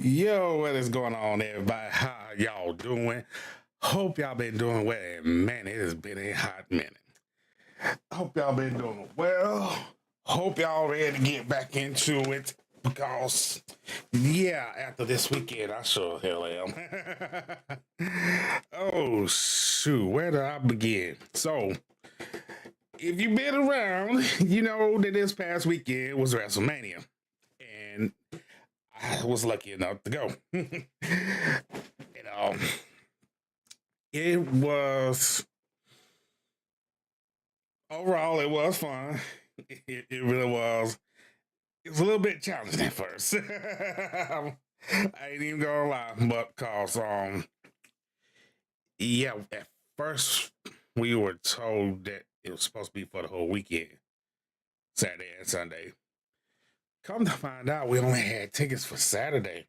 Yo, what is going on, everybody? How y'all doing? Hope y'all been doing well. Man, it has been a hot minute. Hope y'all been doing well. Hope y'all ready to get back into it because, yeah, after this weekend, I sure hell am. Oh, shoot, where do I begin? So, if you've been around, you know that this past weekend was WrestleMania. And I was lucky enough to go. It was overall it was fun. It really was. It was a little bit challenging at first. I ain't even gonna lie, but cause yeah, at first we were told that it was supposed to be for the whole weekend, Saturday and Sunday. Come to find out, we only had tickets for Saturday.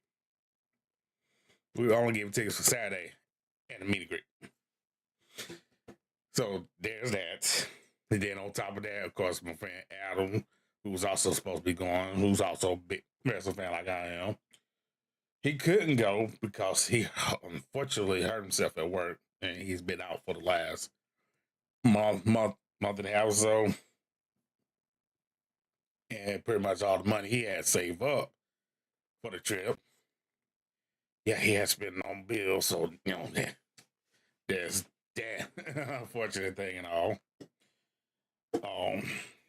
We were only giving tickets for Saturday and the meet and greet. So there's that. And then on top of that, of course, my friend Adam, who was also supposed to be going, who's also a big wrestling fan like I am, he couldn't go because he unfortunately hurt himself at work, and he's been out for the last month and a half or so. And pretty much all the money he had saved up for the trip, yeah, he had spent on bills. So there's that unfortunate thing and all.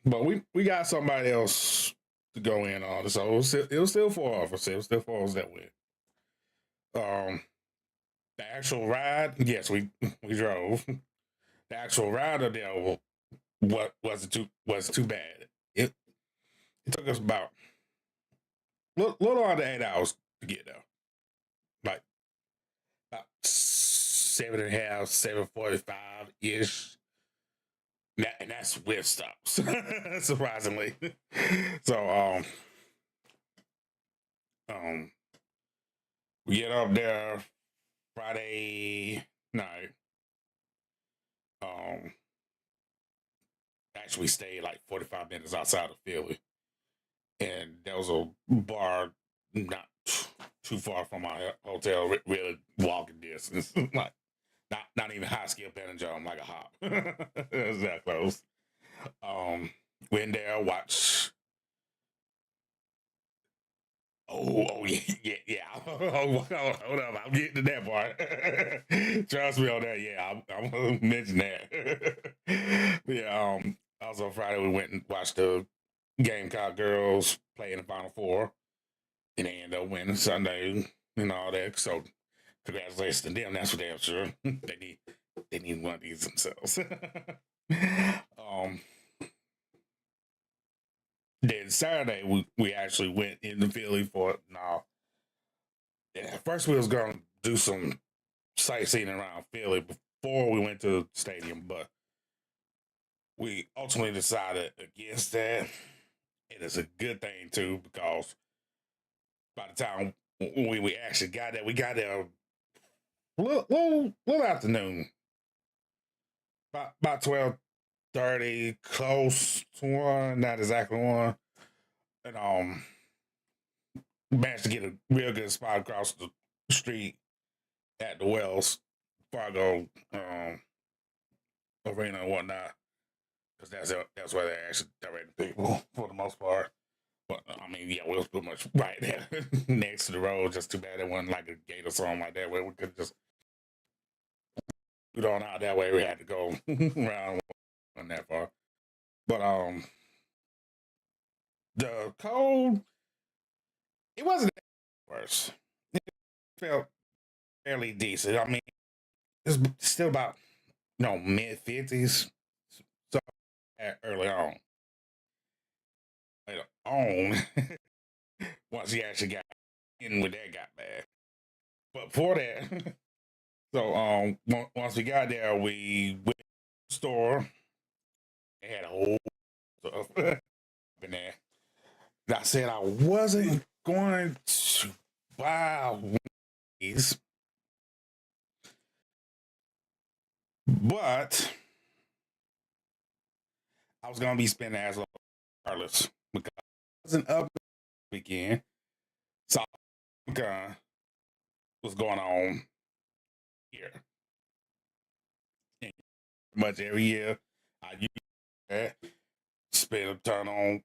But we got somebody else to go in on, so it was still four of us. It was still four of us that went. The actual ride, yes, we drove. The actual ride of there was too bad. It took us about little under 8 hours to get there, like about 7.5, 7:45 ish. And that's with stops, surprisingly. So we get up there Friday night. Actually stayed like 45 minutes outside of Philly, and there was a bar not too far from my hotel, really walking distance, like not even high skill Benadryl, like a hop. It was that close. Went there, watch. Oh yeah. Hold up, I'm getting to that part. Trust me on that. Yeah, I'm gonna mention that. Yeah. Also Friday we went and watched the Gamecock girls play in the Final Four, and they ended up winning Sunday and all that. So congratulations to them. That's for damn sure. They need one of these themselves. um, then Saturday we actually went into Philly for it. Now, at first we was gonna do some sightseeing around Philly before we went to the stadium, but we ultimately decided against that. It is a good thing too, because by the time we actually got there, we got there little afternoon, about 12:30, close to one, not exactly one, and managed to get a real good spot across the street at the Wells Fargo arena and whatnot, because that's where they actually direct people for the most part. But I mean, yeah, we was pretty much right there next to the road. Just too bad it wasn't like a gate or something like that where we could just get on out that way. We had to go around that far. But the cold, it wasn't that worse. It felt fairly decent. I mean, it's still about mid 50s. So early on, later on, once he actually got in with that, got bad. But for that, so once we got there, we went to the store. They had a whole stuff in there. I said I wasn't going to buy one of these, but I was gonna be spending as long regardless because I wasn't up this weekend. So what's going on here. And much every year, I use that, spend a ton on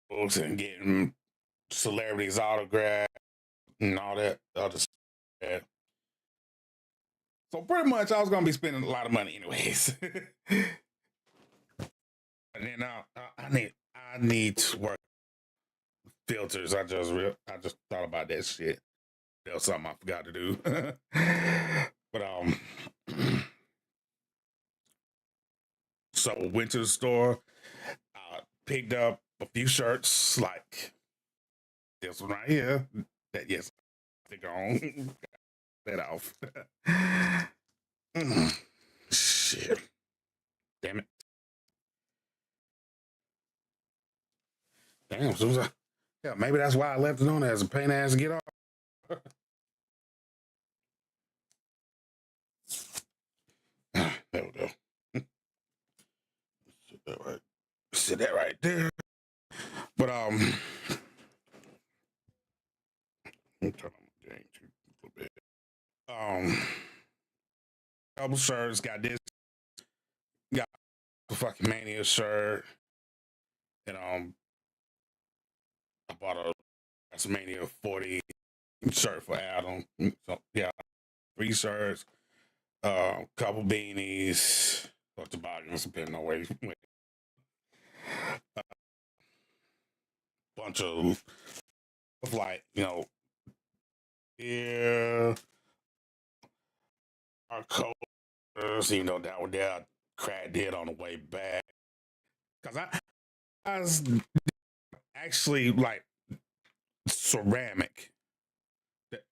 books and getting celebrities autographs and all that other stuff. So pretty much, I was gonna be spending a lot of money anyways. And then I need to work filters. I just thought about that shit. That was something I forgot to do. But so went to the store, picked up a few shirts like this one right here. That yes, I think on that off. Shit, damn it. Damn, yeah, maybe that's why I left it on there as a pain ass to get off. There we go. Sit that right there. But let me turn on my game too a little bit. Couple shirts. Got this. Got the fucking Mania shirt. And I bought a WrestleMania 40 shirt for Adam. So yeah, 3 shirts, couple beanies, or toboggans, depending on where you went. Bunch of like, yeah, our coasters, even though that was there, cracked it on the way back. Cause I was actually like ceramic.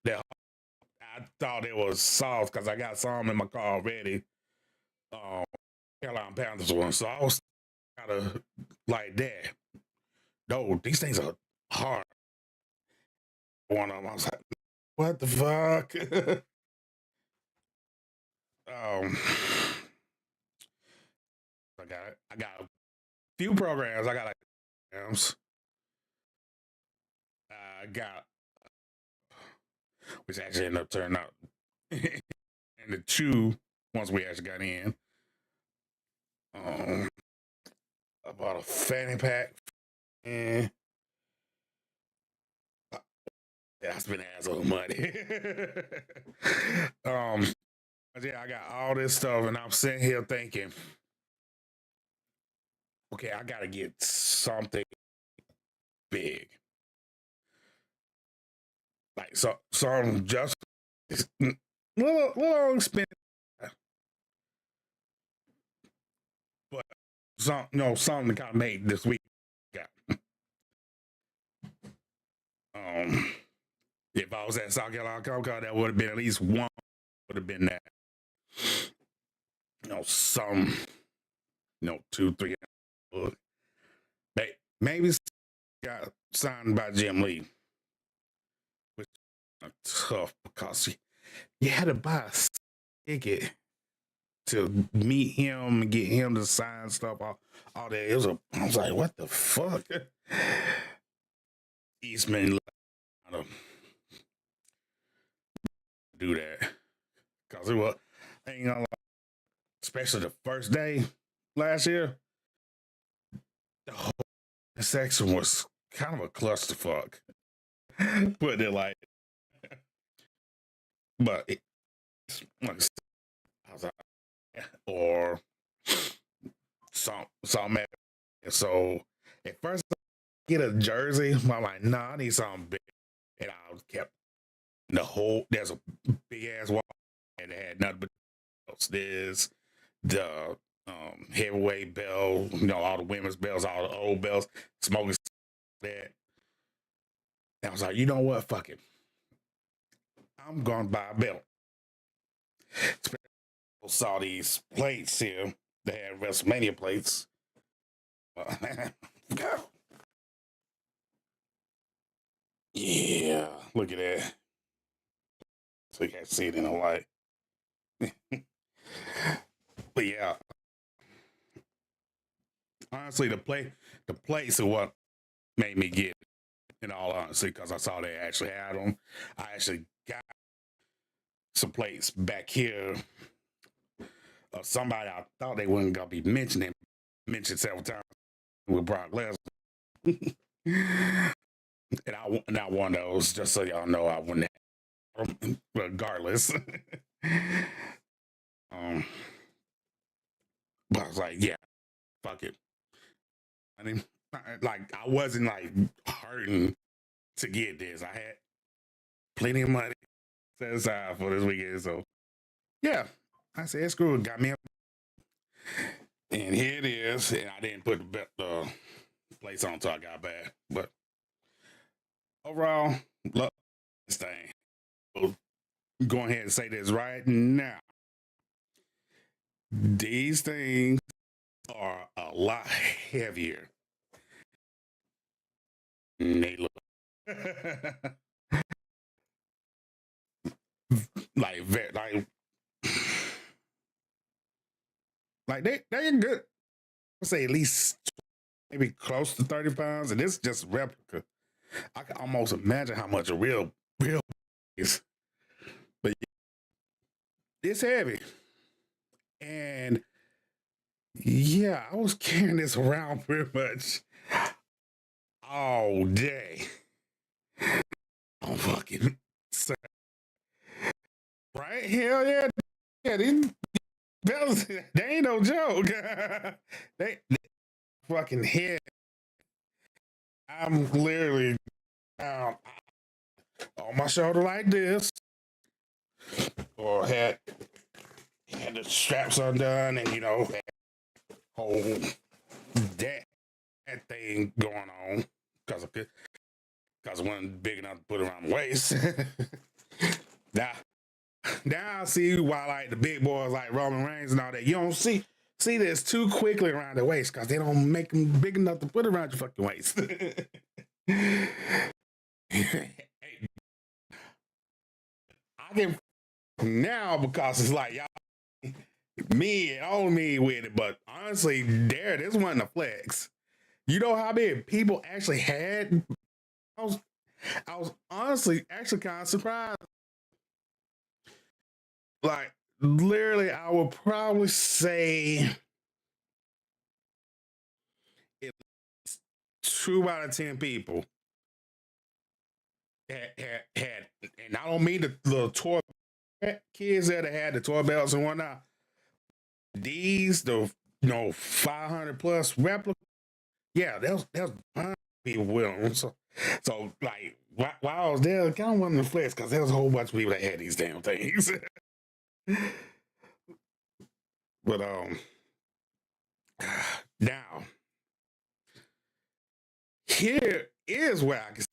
That I thought it was soft because I got some in my car already. Carolina Panthers one, so I was kind of like that. No, these things are hard. One of them, I was like, what the fuck? um, I got a few programs. I got like programs. I got, which actually ended up turning out, and the 2 once we actually got in. I bought a fanny pack, and I spent asshole money. Yeah, I got all this stuff, and I'm sitting here thinking, okay, I gotta get something big, like some just little expensive, but something to kind of make this week. Yeah. If I was at South Carolina Comic Con, that would have been at least one. Would have been that. Some, 2, 3. Maybe got signed by Jim Lee, which is tough because you had to buy a ticket to meet him and get him to sign stuff. All that. I was like, what the fuck? Eastman do that because it was, ain't gonna lie, especially the first day last year, the whole section was kind of a clusterfuck. Put it like, but like I was like, or something. So at first, I get a jersey. I'm like, nah, I need something big, and I kept there's a big ass wall and it had nothing but there's the heavyweight belt, all the women's belts, all the old belts, smoking that. And I was like, you know what? Fuck it. I'm gonna buy a belt. People saw these plates here. They had WrestleMania plates. Yeah, look at that. So you can't see it in the light. But yeah, honestly, the plates are what made me get it. in all honesty, because I saw they actually had them. I actually got some plates back here of somebody I thought they weren't gonna be mentioned several times with Brock Lesnar. And I won those, just so y'all know I won that regardless. But I was like, yeah, fuck it. I mean, like I wasn't like hurting to get this. I had plenty of money set aside for this weekend, so yeah. I said, screw it, got me up, and here it is. And I didn't put the place on until I got back, but overall, love this thing. So, go ahead and say this right now. These things are a lot heavier than they look. like like they're good. I'd say at least maybe close to 30 pounds, and this is just replica. I can almost imagine how much a real is. But it's heavy. And yeah, I was carrying this around pretty much all day. Oh fucking right? Hell yeah. Yeah, these bells, they ain't no joke. they fucking head. I'm literally on my shoulder like this. Or had the straps undone, and whole that thing going on because it wasn't big enough to put around the waist. now I see why like the big boys like Roman Reigns and all that, you don't see this too quickly around the waist because they don't make them big enough to put around your fucking waist. I can now because it's like y'all me and only me with it, but honestly, this wasn't a flex. You know how many people actually had? I was honestly actually kind of surprised. Like literally, I would probably say at least 2 out of 10 people had and I don't mean the toy kids that had the toy belts and whatnot. These the 500 plus replica. Yeah, there's people with them. So like while I was there, I kind of wanted to flex because there was a whole bunch of people that had these damn things. But now here is where I can see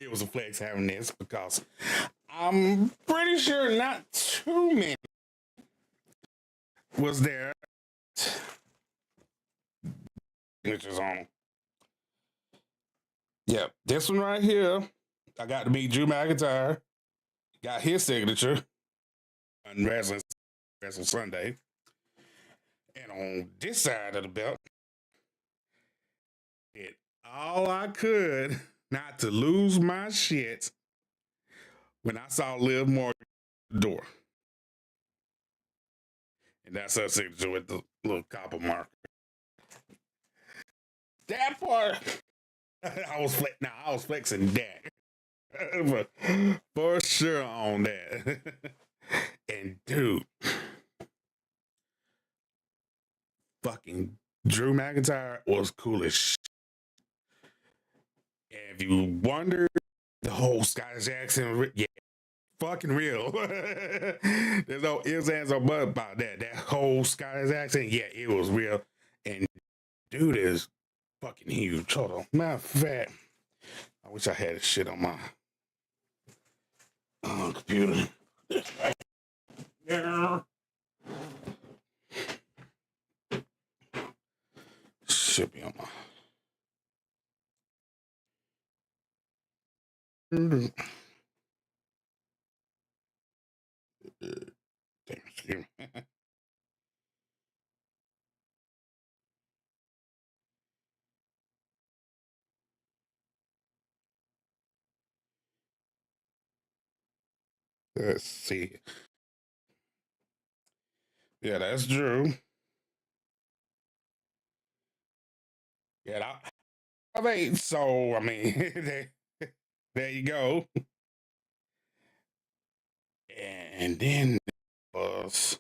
it was a flex having this because I'm pretty sure not too many was there. Pictures on. Yep, this one right here, I got to meet Drew McIntyre. Got his signature on Wrestling Sunday. And on this side of the belt, did all I could not to lose my shit when I saw Liv Morgan at the door. And that's her signature with the little copper marker. That part, I was flexing that. For sure on that. And dude, fucking Drew McIntyre was cool as shit. And if you wonder, the whole Scottish accent, yeah, fucking real. There's no ifs, ands, or buts about that. That whole Scottish accent, yeah, it was real. And dude is fucking huge. Hold on. Matter of fact, I wish I had this shit on my computer. Yeah. Should be on my. Damn, excuse me. Let's see. Yeah, that's Drew. Yeah, I mean, so I mean, there you go. And then was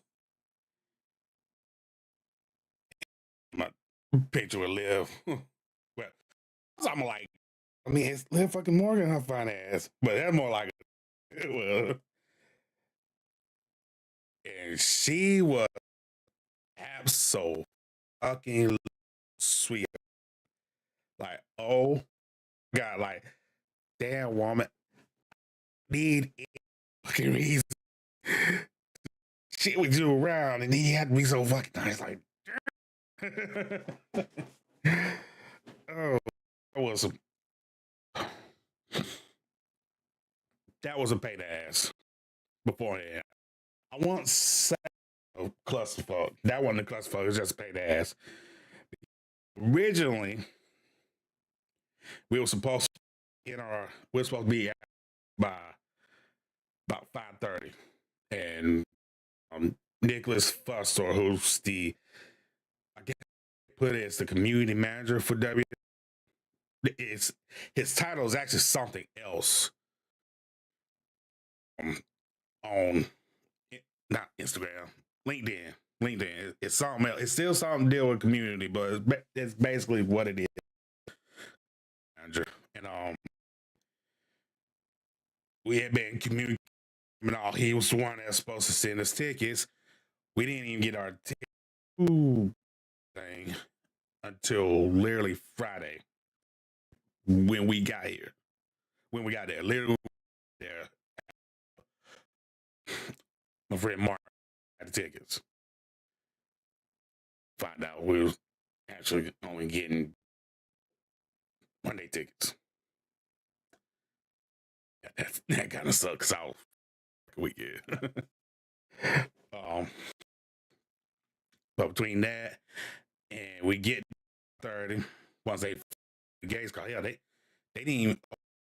my picture with Liv. Well, I'm like, I mean, it's Liv fucking Morgan, her fine ass, but that's more like it was. And she was absolutely fucking sweet. Like, oh God, like, damn woman, need fucking reason. Shit with you around, and he had to be so fucking nice. Like, oh, that was a pain in the ass beforehand. I once said clusterfuck. That wasn't a clusterfuck. It was just a pain in the ass. Originally, we were supposed to be out by about 5:30, and Nicholas Fuster, who's I guess put it as the community manager for W. It's his title is actually something else on not Instagram, LinkedIn. LinkedIn. It's something else. It's still something to deal with community, but it's basically what it is. Manager. And we had been communicating. He was the one that was supposed to send us tickets. We didn't even get our ticket thing until literally Friday when we got here. When we got there, literally there, my friend Mark had the tickets. Find out we was actually only getting Monday tickets. That kind of sucks out weekend. But between that and we get 30, once they the gates call, yeah, they didn't even.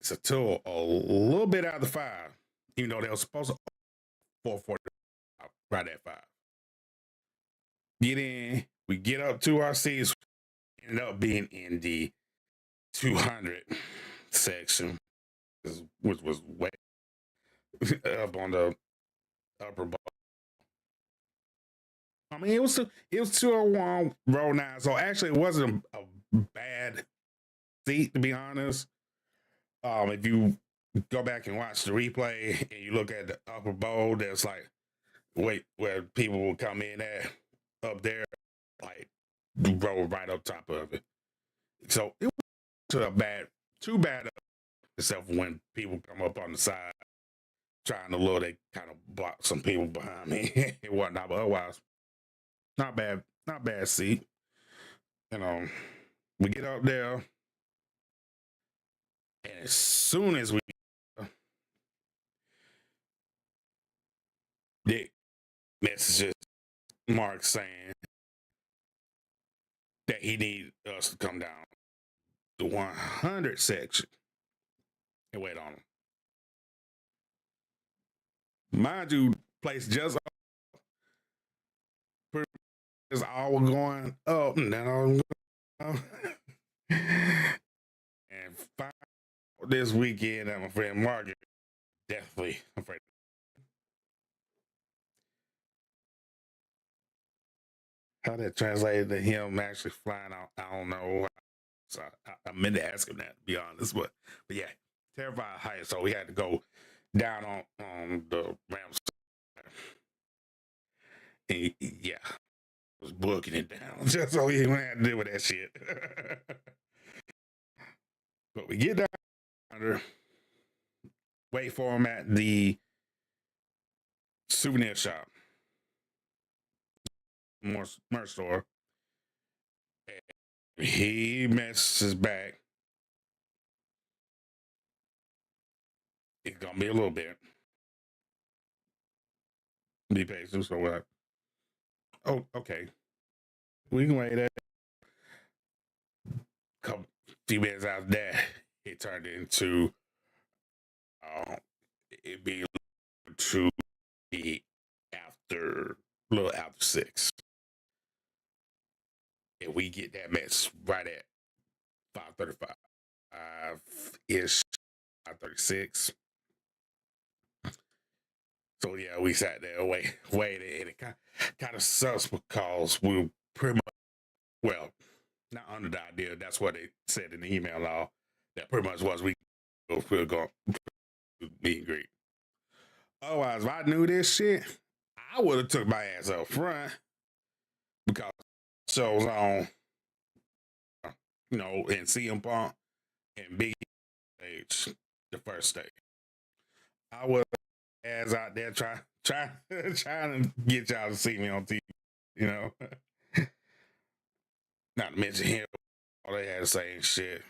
It's until a little bit after 5, even though they were supposed to 4:40 right at 5. Get in, we get up to our seats, ended up being in the 200 section, which was way up on the upper bar. I mean, it was 201 row 9, so actually it wasn't a bad seat, to be honest. If you go back and watch the replay and you look at the upper bowl, there's like where people will come in at up there, like row right up top of it. So it wasn't too bad, except for when people come up on the side trying to look, they kind of block some people behind me and whatnot. But otherwise, not bad seat. You know, we get up there, and as soon as we Dick messages Mark saying that he needs us to come down the 100 section and wait on him. Mind you, place just is all going up and then all and this weekend, my friend Margaret definitely afraid. How that translated to him actually flying out, I don't know. So I meant to ask him that, to be honest, but yeah, terrified height. So we had to go down on the ramp. And yeah, I was booking it down just so he didn't have to deal with that shit. But we get down under, wait for him at the souvenir shop, merch store. And he messages back. It's gonna be a little bit. Be patient. So what? Oh, okay. We can wait. A couple few minutes after that, it turned into it being to be after a little after 6. If we get that match right at 5:35 ish, 5:36. So yeah, we sat there waited, and it kind of sucks because we were pretty much, well, not under the idea. That's what they said in the email law. That pretty much was we were going to meet and greet. Otherwise, if I knew this shit, I would have took my ass up front because shows on, and CM Punk and Big stage, the first stage. I was ass out there trying to get y'all to see me on TV, you know. Not to mention him, all they had to say and shit.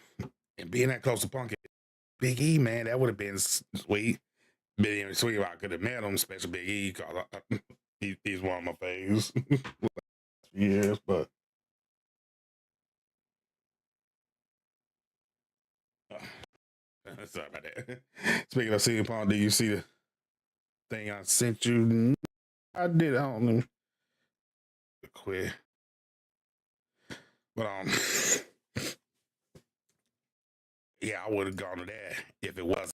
And being that close to Punk, Big E, man, that would have been sweet. Been sweet if I could have met him, especially Big E, because he's one of my faves. Yes, but sorry about that. Speaking of CM Punk, do you see the thing I sent you? I did. I don't know. Quit. But yeah, I would have gone to that if it wasn't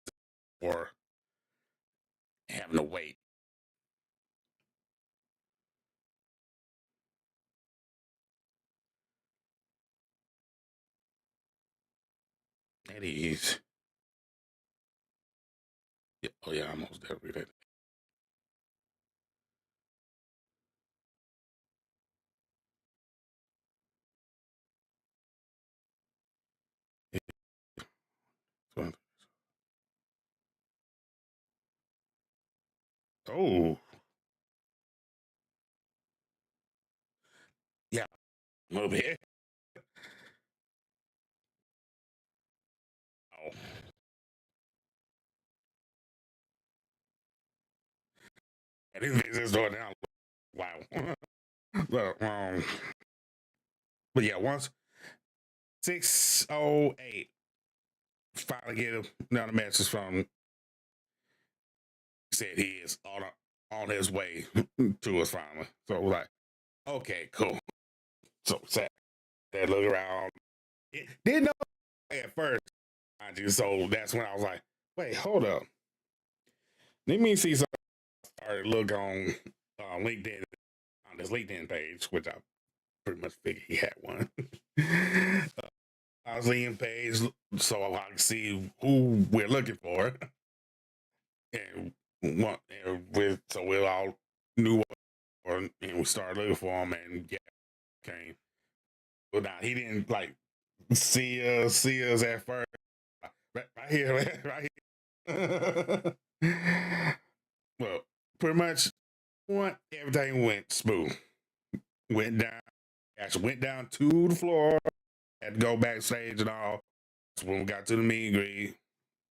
for having to wait. That is. Yeah, oh yeah, almost there with it. Yeah. Oh, yeah, a little bit. Oh, and this business going down. Wow. but but yeah, once 6:08, finally get another message from said he is on his way to us finally. So we're like, okay, cool. So sad. That look around. Didn't know at first, mind you. So that's when I was like, wait, hold up. Let me see something. I started to look on LinkedIn, on his LinkedIn page, which I pretty much figured he had one. I was LinkedIn page so I can see who we're looking for. And so we all knew and we started looking for him, and yeah, came. Well, now he didn't like see us at first. Right here, right here. Well, pretty much, everything went smooth. Went down, actually went down to the floor. Had to go backstage and all. So when we got to the meet and greet,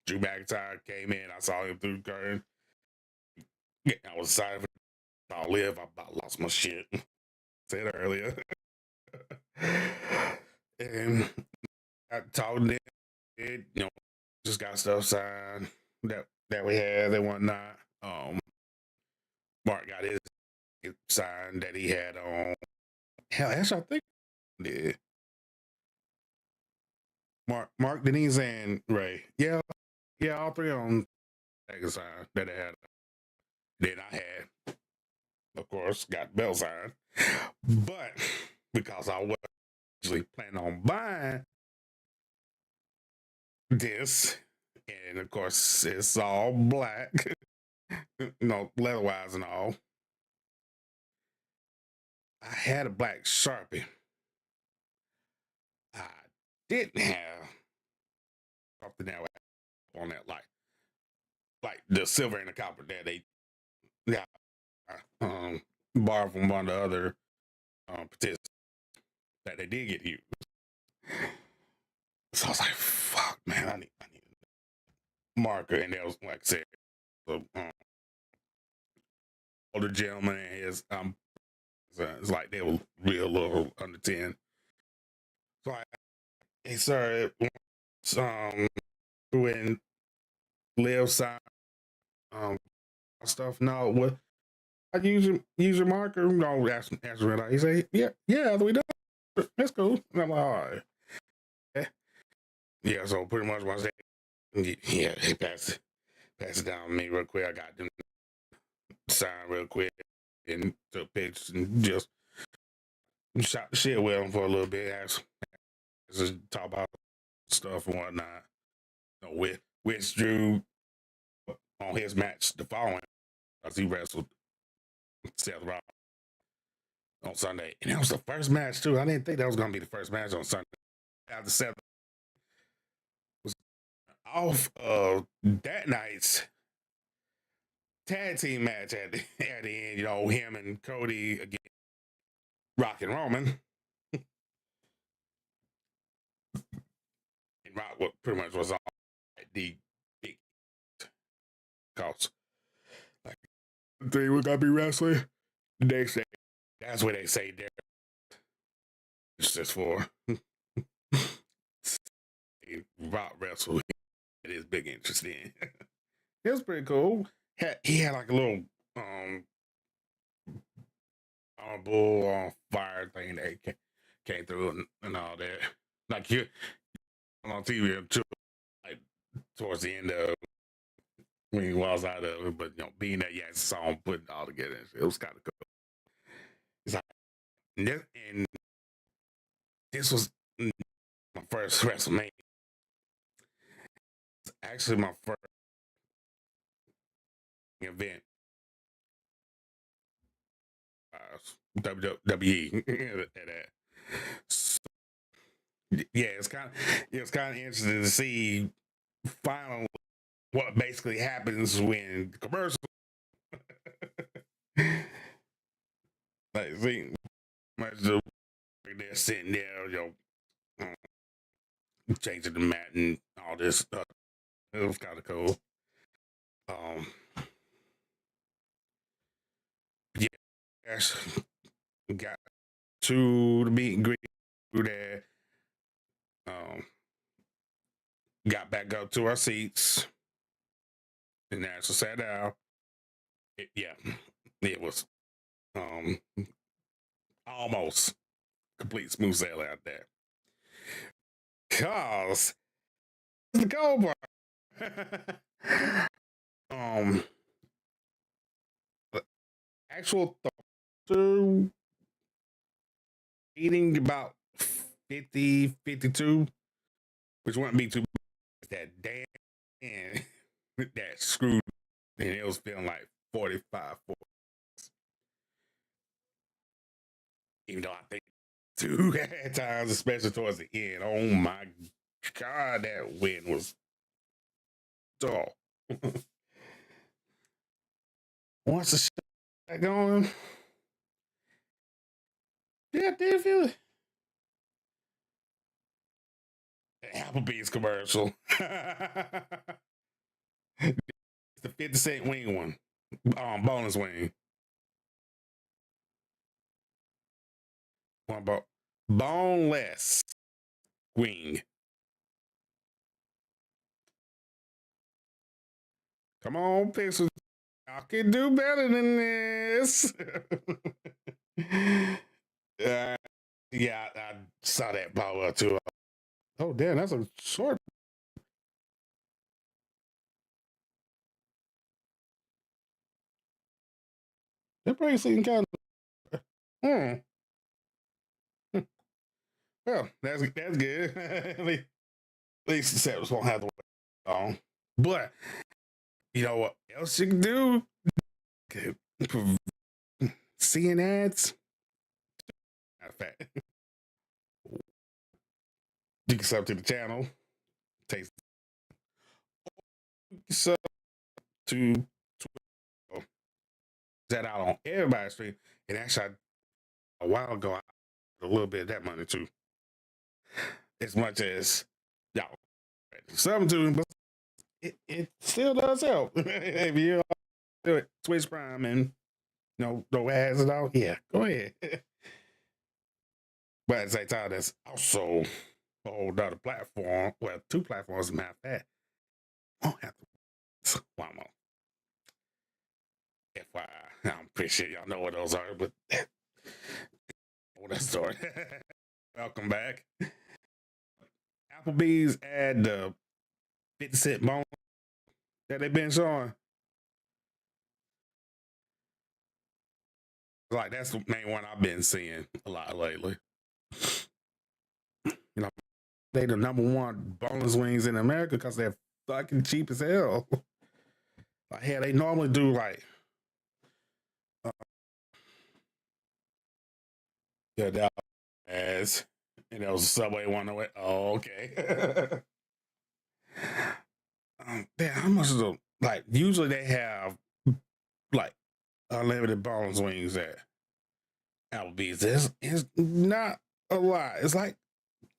Drew McIntyre came in. I saw him through the curtain. Yeah, I was excited for I'll live. I about lost my shit. Said earlier. And I talked to them, just got stuff signed that we had and whatnot. Mark got his signed that he had on. Hell, actually, I think he did. Mark Denise and Ray. Yeah, all three of them signed that they had. Then I had, of course, got bell signed. But because I was actually planning on buying this, and of course it's all black, leather wise and all. I had a black Sharpie. I didn't have something that on that like the silver and the copper that they got borrowed from one of the other participants that they did get used. So I was like, fuck, man, I need a marker. And that was, like I said, the older gentleman and his, it's like they were real little under 10. So he started, when Liv signed, stuff. No, what I use your marker. No, ask red eye. He say, yeah, we done. That's cool. And I'm like, all right. Yeah, so pretty much once they pass it down to me real quick. I got them sign real quick and took pictures and just shot the shit with them for a little bit. Just talk about stuff and whatnot. You know, with Drew on his match the following, as he wrestled Seth Rollins on Sunday, and that was the first match too. I didn't think that was gonna be the first match on Sunday. After Seth was off that night's tag team match at the end, you know, him and Cody against Rock and Roman. And Rock pretty much was on the big cause. Like, three we're gonna be wrestling. The next day, that's what they say there. It's just for Rock wrestle. It is big interest in. It was pretty cool. He had like a little bull on fire thing that came through and all that. Like you on TV too, like towards the end of when he was out of it, but you know, being that song put it all together, it was kind of cool. It's like, and this was my first WrestleMania. It's actually my first event. WWE at that. So, yeah, it's kind of interesting to see finally what basically happens when the commercial. Like, see, they're sitting there, you know, changing the mat and all this stuff. It was kind of cool. Yeah, got to the meet and greet through there. Got back up to our seats, and that's sat down. It was almost complete smooth sailing out there. Cause the gold bar. The actual eating about 50, 52, which wouldn't be too bad. That damn that screwed, and it was feeling like 45, 40. Even though I think two at times, especially towards the end. Oh my God, that win was dull. Once the shit got going, yeah, I did feel it. Applebee's commercial. It's the 50-cent wing one. Bonus wing. One boneless wing. Come on, Pixels. I can do better than this. Yeah, I saw that power too. Oh, damn, that's a short. That probably seemed kind of. Well, that's good. At least the Sabbath won't have to wait long. But you know what else you can do? Seeing ads. Matter of fact, you can sub to the channel. Take sub to that out on everybody's stream. And actually, a while ago, I got a little bit of that money too. As much as y'all sub to, but it still does help. If you do it, Twitch Prime and no ads at all, yeah, go ahead. But at the same time, there's also a whole other platform. Well, two platforms, as a matter of fact. I don't have to. One more. FYI, I'm pretty sure y'all know what those are, but what that story. Welcome back. Applebee's add the 50-cent bone that they've been showing. Like that's the main one I've been seeing a lot lately. You know, they the number one boneless wings in America because they're fucking cheap as hell. Like hell, they normally do like yeah, that as and there was a Subway one away. Oh, okay. Damn, how much is the like? Usually they have like unlimited boneless wings at Applebee's. It's not a lot. It's like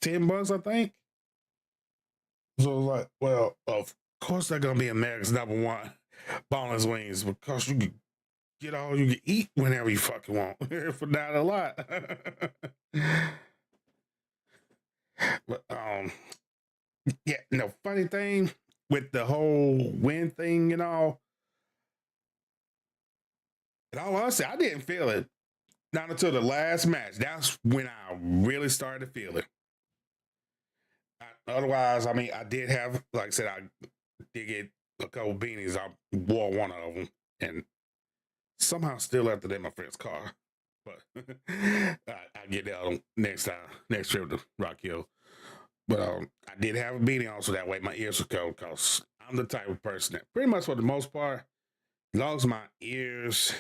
$10, I think. So like, well, of course they're gonna be America's number one boneless wings because you can get all you can eat whenever you fucking want for not a lot. But yeah, no funny thing with the whole win thing and all. In all honesty, I didn't feel it not until the last match. That's when I really started to feel it. Otherwise, I mean, I did have, like I said, I did get a couple beanies. I wore one of them and somehow still left it in my friend's car. But I get that next time, next trip to Rock Hill. But I did have a beanie on so that way my ears were cold because I'm the type of person that pretty much for the most part, as long as my ears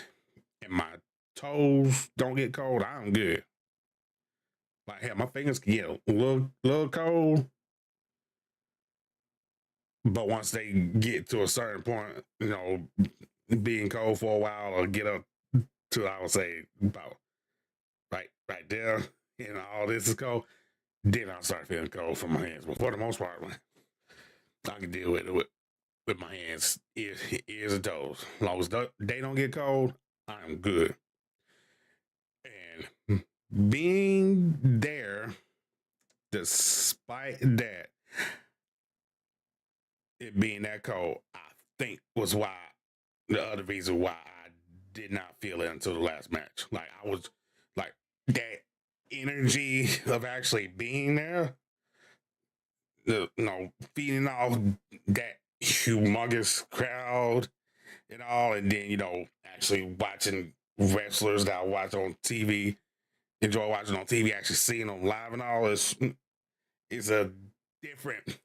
and my toes don't get cold, I'm good. Like hell, my fingers can get a little cold, but once they get to a certain point, you know, being cold for a while or get up to I would say about right there, and all this is cold, then I'll start feeling cold from my hands. But for the most part, I can deal with it with my hands, ears and toes. As long as they don't get cold, I'm good. And being there, despite that, it being that cold, I think was why the other reason why I did not feel it until the last match. Like I was like that energy of actually being there, feeding off that humongous crowd and all, and then actually watching wrestlers that I watch on TV, enjoy watching on TV, actually seeing them live and all is a different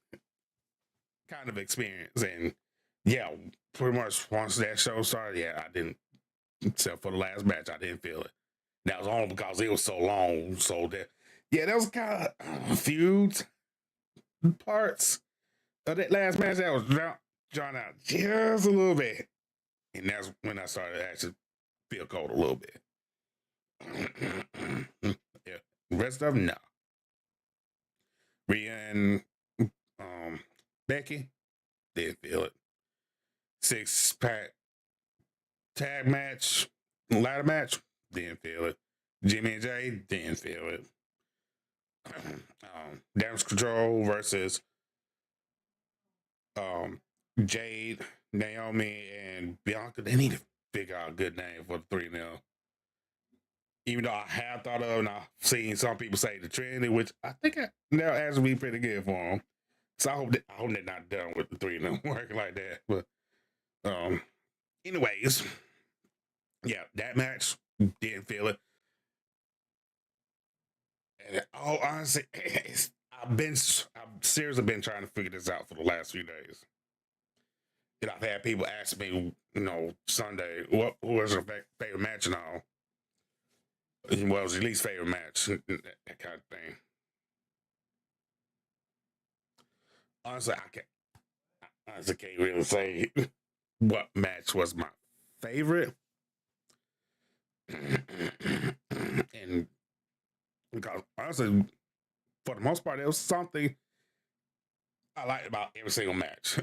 kind of experience. And yeah, pretty much once that show started, yeah, I didn't, except for the last match, I didn't feel it. That was only because it was so long. So that, yeah, that was kind of feuds parts of that last match that was drawn out just a little bit. And that's when I started to actually feel cold a little bit. Yeah. The rest of them, no. Rhea and Becky, didn't feel it. 6-pack tag match, ladder match, didn't feel it. Jimmy and Jay, didn't feel it. Damage Control versus Jade, Naomi, and Bianca. They need to figure out a good name for the 3 now. Even though I have thought of, and I've seen some people say the Trinity, which I think they'll actually be pretty good for them. So I hope they're not done with the 3 of them working like that. But anyways, yeah, that match, didn't feel it. And all honestly, I've seriously been trying to figure this out for the last few days. And I've had people ask me, Sunday, who was your favorite match and all? What was your least favorite match? That kind of thing. Honestly, I can't really say what match was my favorite. And because honestly, for the most part, it was something I liked about every single match.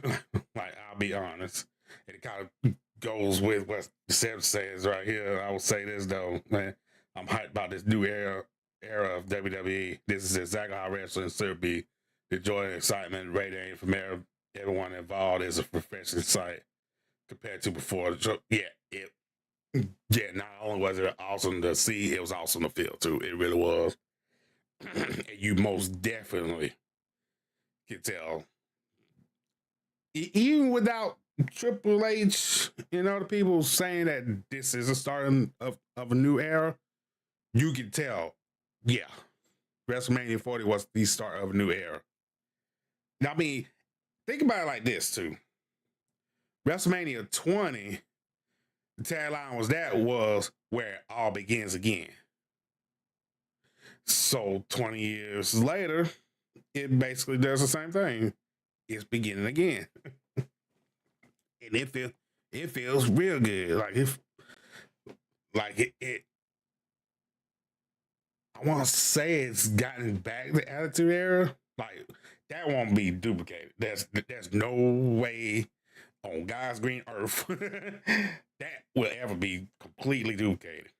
Like, I'll be honest. And it kind of goes with what Seb says right here. I will say this though, man. I'm hyped about this new era of WWE. This is exactly how wrestling should be. The joy and excitement radiating from everyone involved is a refreshing sight compared to before. Yeah, Yeah, not only was it awesome to see, it was awesome to feel too. It really was. You most definitely could tell, even without Triple H, the people saying that this is a starting of a new era, you could tell, yeah, WrestleMania 40 was the start of a new era. Now, I mean, think about it like this too. WrestleMania 20, the tagline was where it all begins again. So 20 years later, it basically does the same thing. It's beginning again. And it feels real good. Like I want to say it's gotten back the Attitude Era. Like that won't be duplicated. There's no way on God's green earth that will ever be completely duplicated.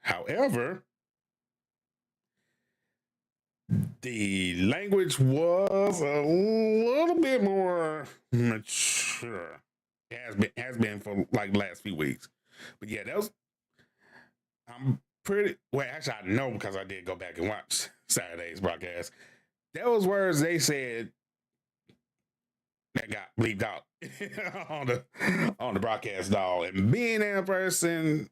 However, the language was a little bit more mature. It has been for like the last few weeks. But yeah, that was I'm pretty well actually I know because I did go back and watch Saturday's broadcast. Those words they said that got bleeped out on the broadcast dog. And being in person,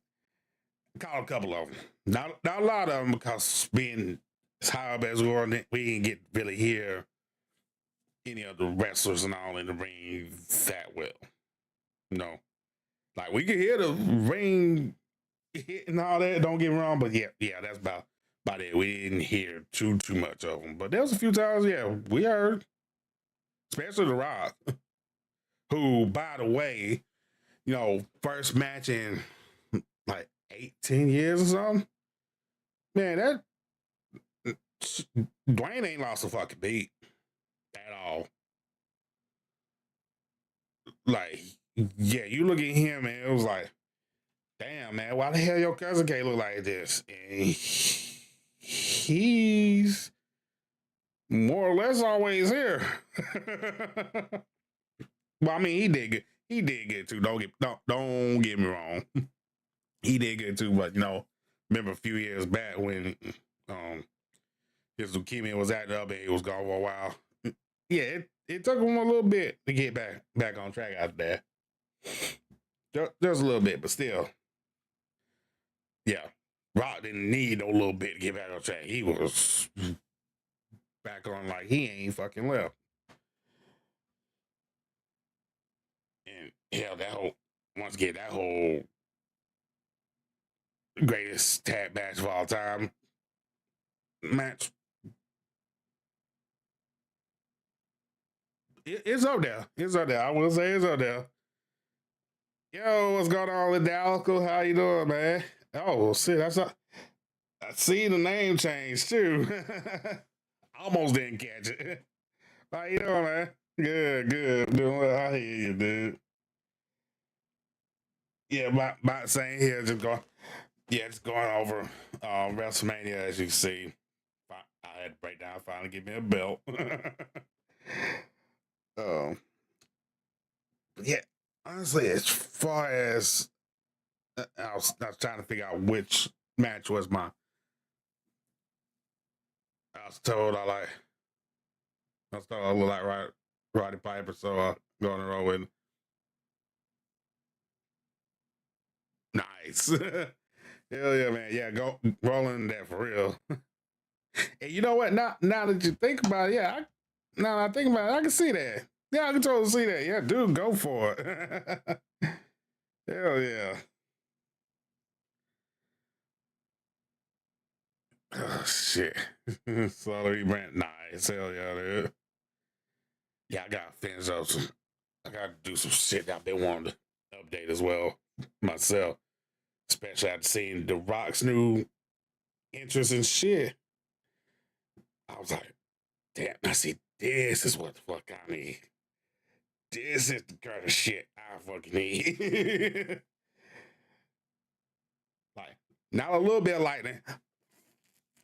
caught a couple of them. Not a lot of them because being as high up as we were, we didn't get really hear any of the wrestlers and all in the ring that well. Like we could hear the ring hit and all that. Don't get me wrong, but yeah, that's about it. We didn't hear too much of them, but there was a few times, yeah, we heard, especially The Rock, who, by the way, first match in like 18 years or something. Man, that Dwayne ain't lost a fucking beat at all. Like, yeah, you look at him and it was like, damn, man, why the hell your cousin can't look like this? And he's more or less always here. Well, I mean, he did good. He did good too. Don't get me wrong. He did good too, but remember a few years back when his leukemia was acting up and he was gone for a while. Yeah, it took him a little bit to get back on track after that. Just a little bit, but still. Yeah. Rock didn't need no little bit to get back on track. He was back on like he ain't fucking left. And hell, that whole greatest tag match of all time match. It's up there. It's up there. I will say it's up there. Yo, what's going on with Dallas? How you doing, man? Oh, shit, I see the name change too. Almost didn't catch it. How you doing, man? Good. Doing well. I hear you, dude. Yeah, about saying here, just going over WrestleMania as you can see. I had to break down, finally give me a belt. um, yeah, honestly, as far as I was trying to figure out which match was I was told I look like Roddy Piper, so I go on the road with nice. Hell yeah, man. Yeah, go rolling that for real. And you know what? Now that you think about it, now that I think about it, I can see that. Yeah, I can totally see that. Yeah, dude, go for it. Hell yeah. Oh shit. Salary brand nice. Hell yeah, dude. Yeah, I gotta finish up I gotta do some shit I've been wanting to update as well myself. Especially after seeing The Rock's new interest in shit. I was like, damn, I see this is what the fuck I need. This is the kind of shit I fucking need. Like, not a little bit of lightning,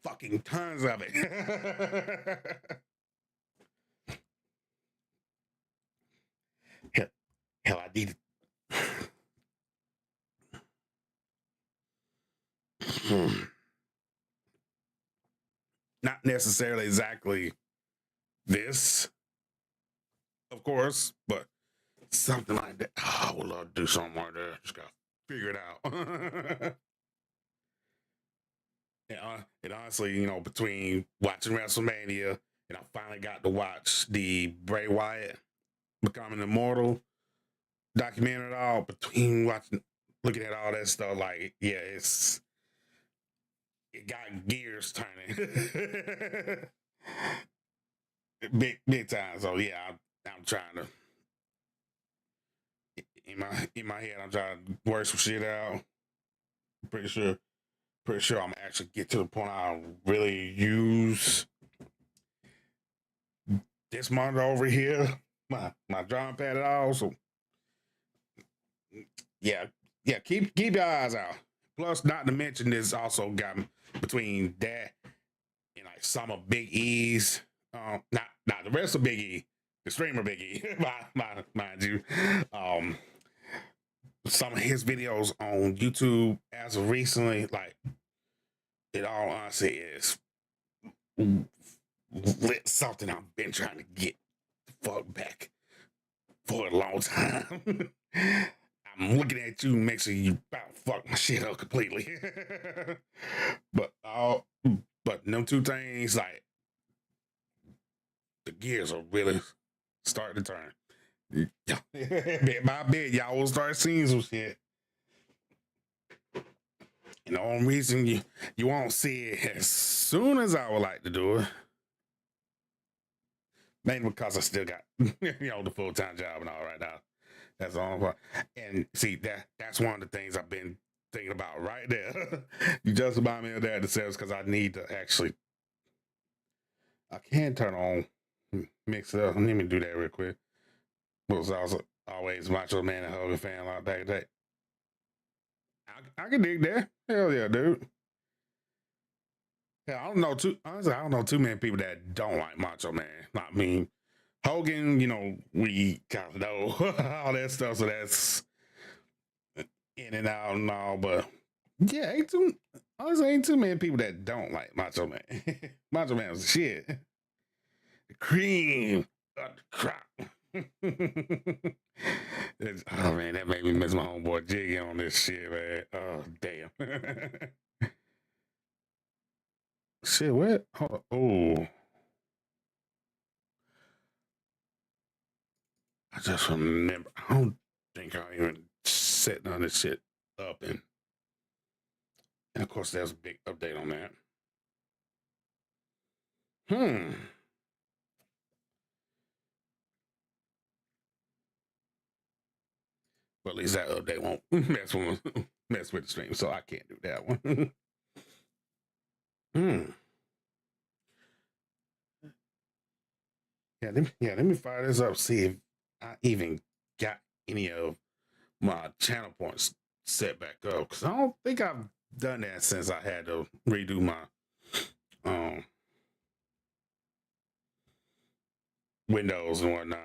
fucking tons of it. hell, I need not necessarily exactly this, of course, but something like that. Oh, I would love to do something like that. Just gotta figure it out. And honestly, between watching WrestleMania and I finally got to watch the Bray Wyatt Becoming Immortal documentary, all between looking at all that stuff, like, yeah, it got gears turning. big time. So yeah, I'm trying to in my head, I'm trying to work some shit out. Pretty sure I'm actually get to the point I really use this monitor over here, my drawing pad at all. So yeah, keep your eyes out. Plus, not to mention, this also got between that and like some of Big E's, not the rest of Big E, the streamer Big E, mind you, some of his videos on YouTube as of recently, like, it all honestly is something I've been trying to get the fuck back for a long time. I'm looking at you, make sure you about fuck my shit up completely. but them two things, like, the gears are really starting to turn. Bit by bit, y'all will start seeing some shit. And the only reason you won't see it as soon as I would like to do it, mainly because I still got the full-time job and all right now. That's the only part. And see, that's one of the things I've been thinking about right there. You just about me of that to sales because I need to actually. I can turn on mix it up. Let me do that real quick. Was also always Macho Man and Hogan fan like back in the day. I can dig that. Hell yeah, dude. Yeah, honestly, I don't know too many people that don't like Macho Man. I mean, Hogan, we kind of know all that stuff, so that's in and out and all, but yeah, ain't too many people that don't like Macho Man. Macho Man was shit. The cream of the crop. Oh man, that made me miss my homeboy Jiggy on this shit, man. Oh damn. Shit, what? Hold on. Oh, I just remember. I don't think I even set none of this shit up, and of course, there's a big update on that. But at least that update won't mess with the stream, so I can't do that one. Let me fire this up, see if I even got any of my channel points set back up, because I don't think I've done that since I had to redo my Windows and whatnot.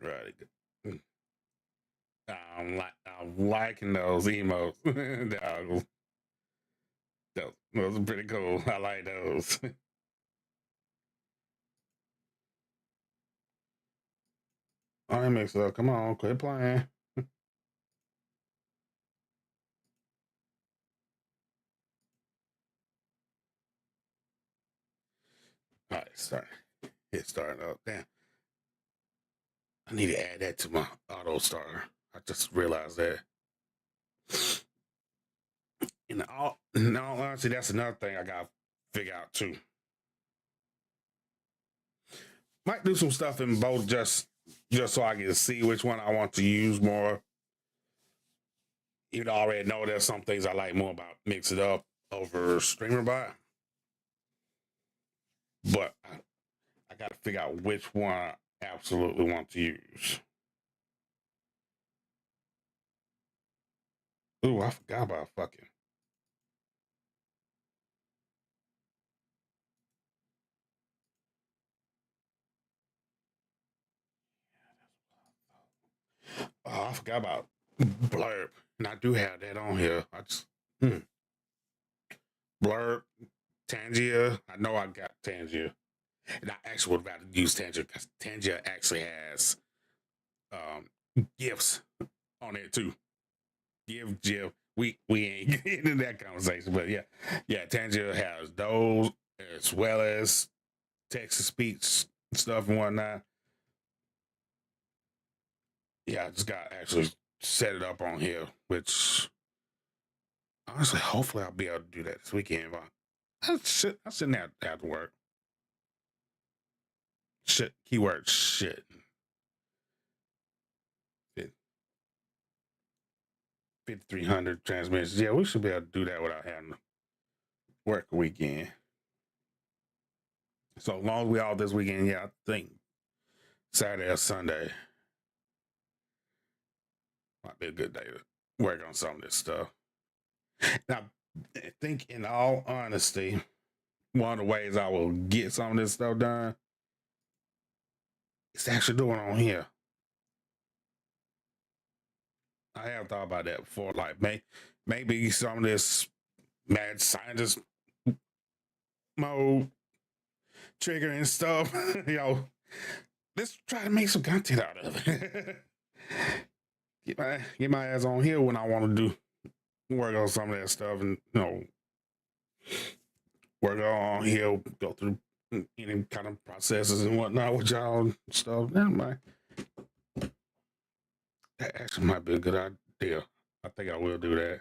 Right. I'm liking those emotes. Those are pretty cool. I like those. All right, mix up. Come on, quit playing. All right, start. Hit start up. Damn. I need to add that to my auto starter. I just realized that. In all honesty, that's another thing I gotta figure out too. Might do some stuff in both just so I can see which one I want to use more. Even though I already know there's some things I like more about Mix It Up over StreamerBot. But I gotta figure out which one absolutely want to use. Ooh, I forgot about fucking. Oh, I forgot about Blurb. And I do have that on here. I just Blurb, Tangia. I know I got Tangia. And I actually would rather use Tangia because Tangia actually has gifts on it too. Give. We ain't getting into that conversation, but yeah. Tangia has those as well as text to speech stuff and whatnot. Yeah, I just got to actually set it up on here, which honestly, hopefully I'll be able to do that this weekend. But I shouldn't have to work. Shit, keyword shit. 5,300 transmissions. Yeah, we should be able to do that without having to work a weekend. So long as we all this weekend, yeah, I think Saturday or Sunday might be a good day to work on some of this stuff. Now, I think in all honesty, one of the ways I will get some of this stuff done is actually doing it on here. I have thought about that before. Like, maybe some of this mad scientist mode triggering stuff, let's try to make some content out of it. get my ass on here when I want to do work on some of that stuff, and work on here, go through any kind of processes and whatnot with y'all and stuff. That actually might be a good idea. I think I will do that.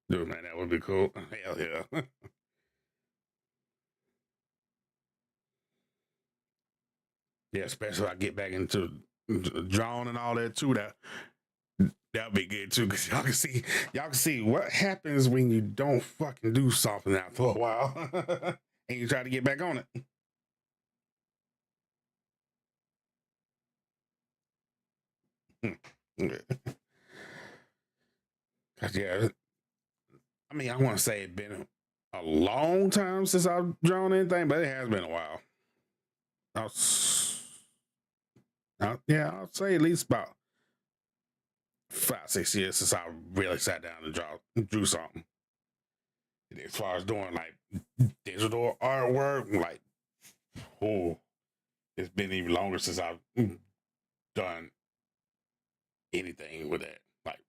Dude, man, that would be cool. Hell yeah. Yeah, especially if I get back into drawing and all that too. That'll be good too, because y'all can see what happens when you don't fucking do something out for a while, and you try to get back on it. Cause yeah, I mean, I want to say it's been a long time since I've drawn anything, but it has been a while. I'll say at least about 5, 6 years since I really sat down and drew something. And as far as doing like digital artwork, like, oh, it's been even longer since I've done anything with that, like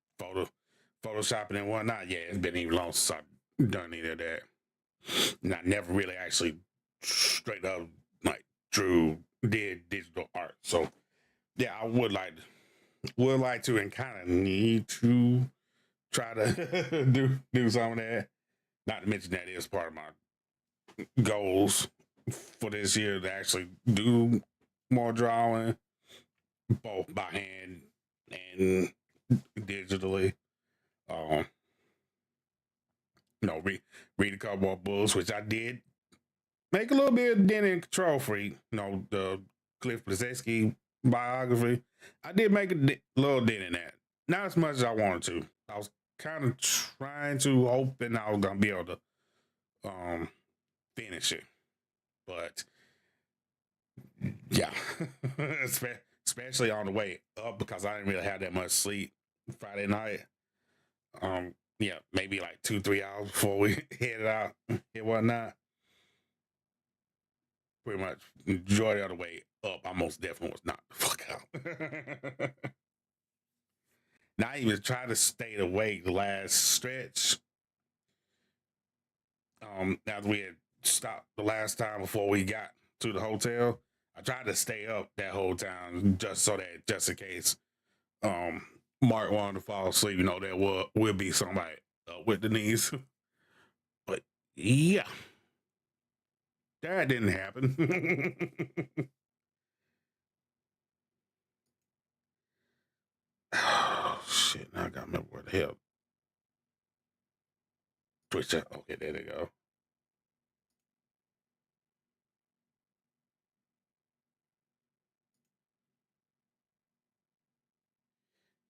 photoshopping and whatnot. Yeah, it's been even long since I've done any of that. And I never really actually straight up like did digital art. So yeah, I would like to and kind of need to try to do some of that. Not to mention that is part of my goals for this year to actually do more drawing, both by hand and digitally. Um, read a couple more books, which I did make a little bit of dent in Control Freak. The Cliff Bleszinski biography. I did make a little dent in that. Not as much as I wanted to. I was kind of trying to hoping I was gonna be able to finish it, but yeah, especially on the way up because I didn't really have that much sleep Friday night. Yeah, maybe like 2, 3 hours before we headed out and whatnot. Pretty much majority of the way up, I most definitely was not the fuck out. Now I even tried to stay awake the last stretch. After we had stopped the last time before we got to the hotel, I tried to stay up that whole time just in case Mark wanted to fall asleep. There will be somebody with the knees. But yeah, that didn't happen. Oh shit! Now I gotta remember where the hell Twitch. Okay, there they go.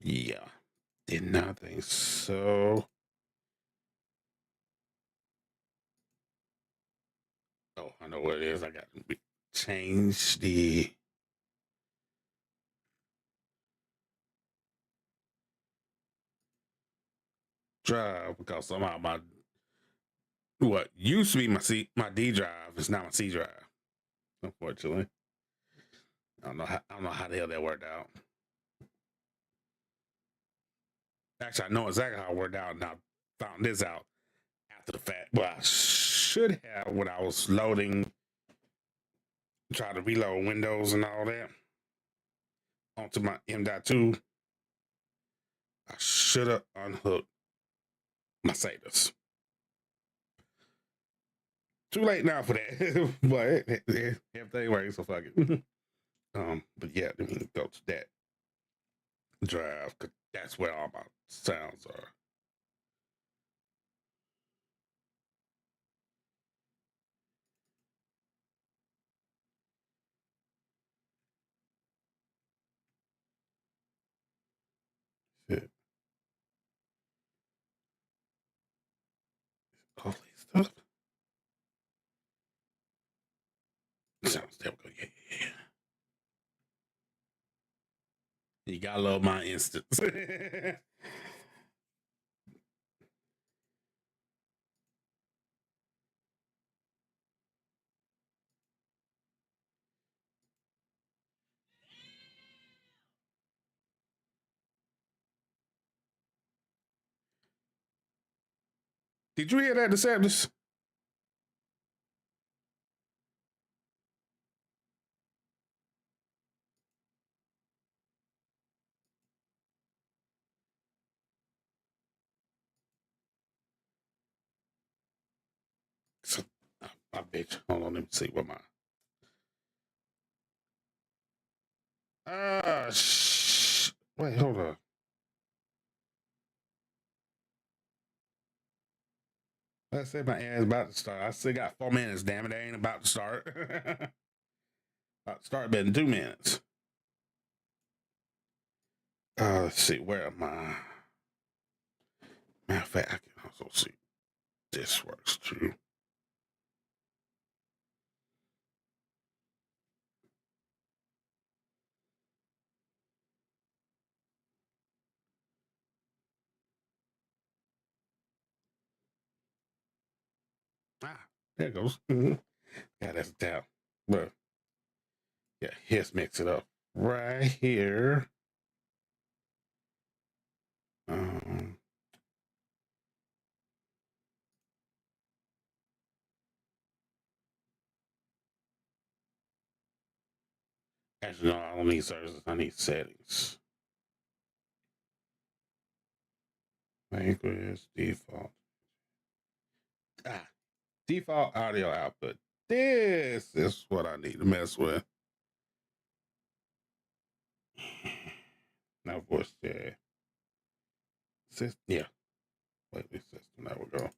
Yeah, did not think so. Oh, I know what it is. I got to change the drive because somehow my what used to be my D drive is now my C drive. Unfortunately, I don't know how the hell that worked out. Actually, I know exactly how it worked out, and I found this out after the fact. Well, I should have when I was loading, try to reload Windows and all that onto my M.2. I should have unhooked my SATAs. Too late now for that, but everything works, so fuck it. But yeah, let me go to that drive because that's where all my sounds are. Shit. All these stuff. Sounds, there we go. Yeah. You gotta love my instance. Did you hear that, Deceptus? So, I bet you. Hold on, let me see what my. Wait, hold on. Let's say my ad is about to start. I still got 4 minutes, damn it. I ain't about to start. About to start in 2 minutes. Let's see, where am I? Matter of fact, I can also see this works too. There it goes. Yeah, that's a tap. But yeah, let's mix it up right here. Um, Actually, no, I don't need services. I need settings. Language default. Default audio output. This is what I need to mess with. Now voice chat. Yeah. Wait, this system. There we go.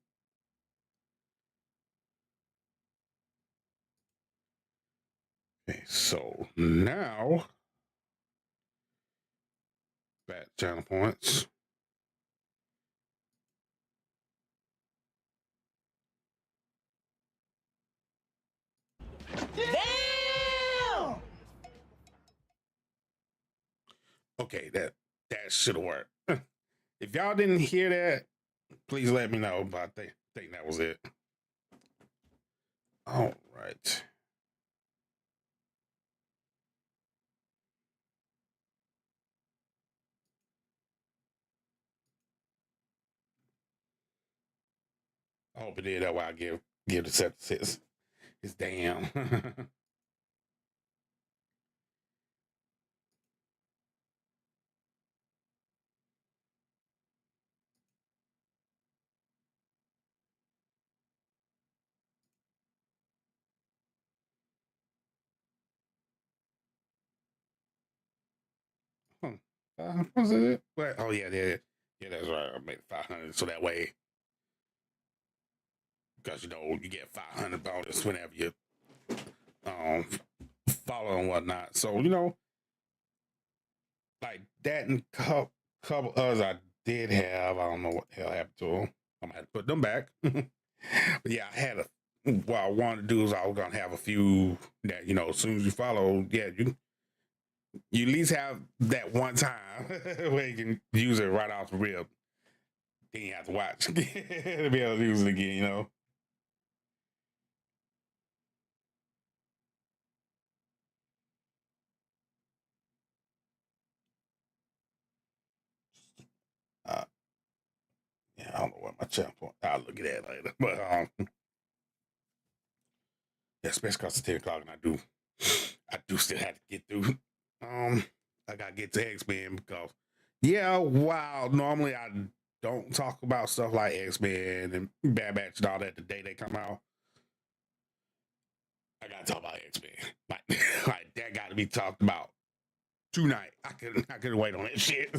Okay, so now back channel points. Damn! Okay, that should have worked. If y'all didn't hear that, please let me know. But I think that was it. All right. I hope it did. That's why I give the set his damn. Was it? What? Oh yeah, yeah, that's right. I made 500, so that way, because you know you get 500 bonus whenever you um follow and whatnot. So you know, like that and couple others I did have. I don't know what the hell happened to them. I'm gonna have to put them back. But yeah, I had what I wanted to do is I was gonna have a few that, as soon as you follow, yeah, you at least have that one time where you can use it right off the rip. Then you have to watch to be able to use it again. Uh, yeah, I don't know what my channel point. I'll look at that later. But yeah, especially because it's 10 o'clock and I do still have to get through. I gotta get to X-Men because yeah, wow. Normally I don't talk about stuff like X-Men and Bad Batch and all that the day they come out. I gotta talk about X-Men. Like that got to be talked about tonight. I couldn't wait on that shit.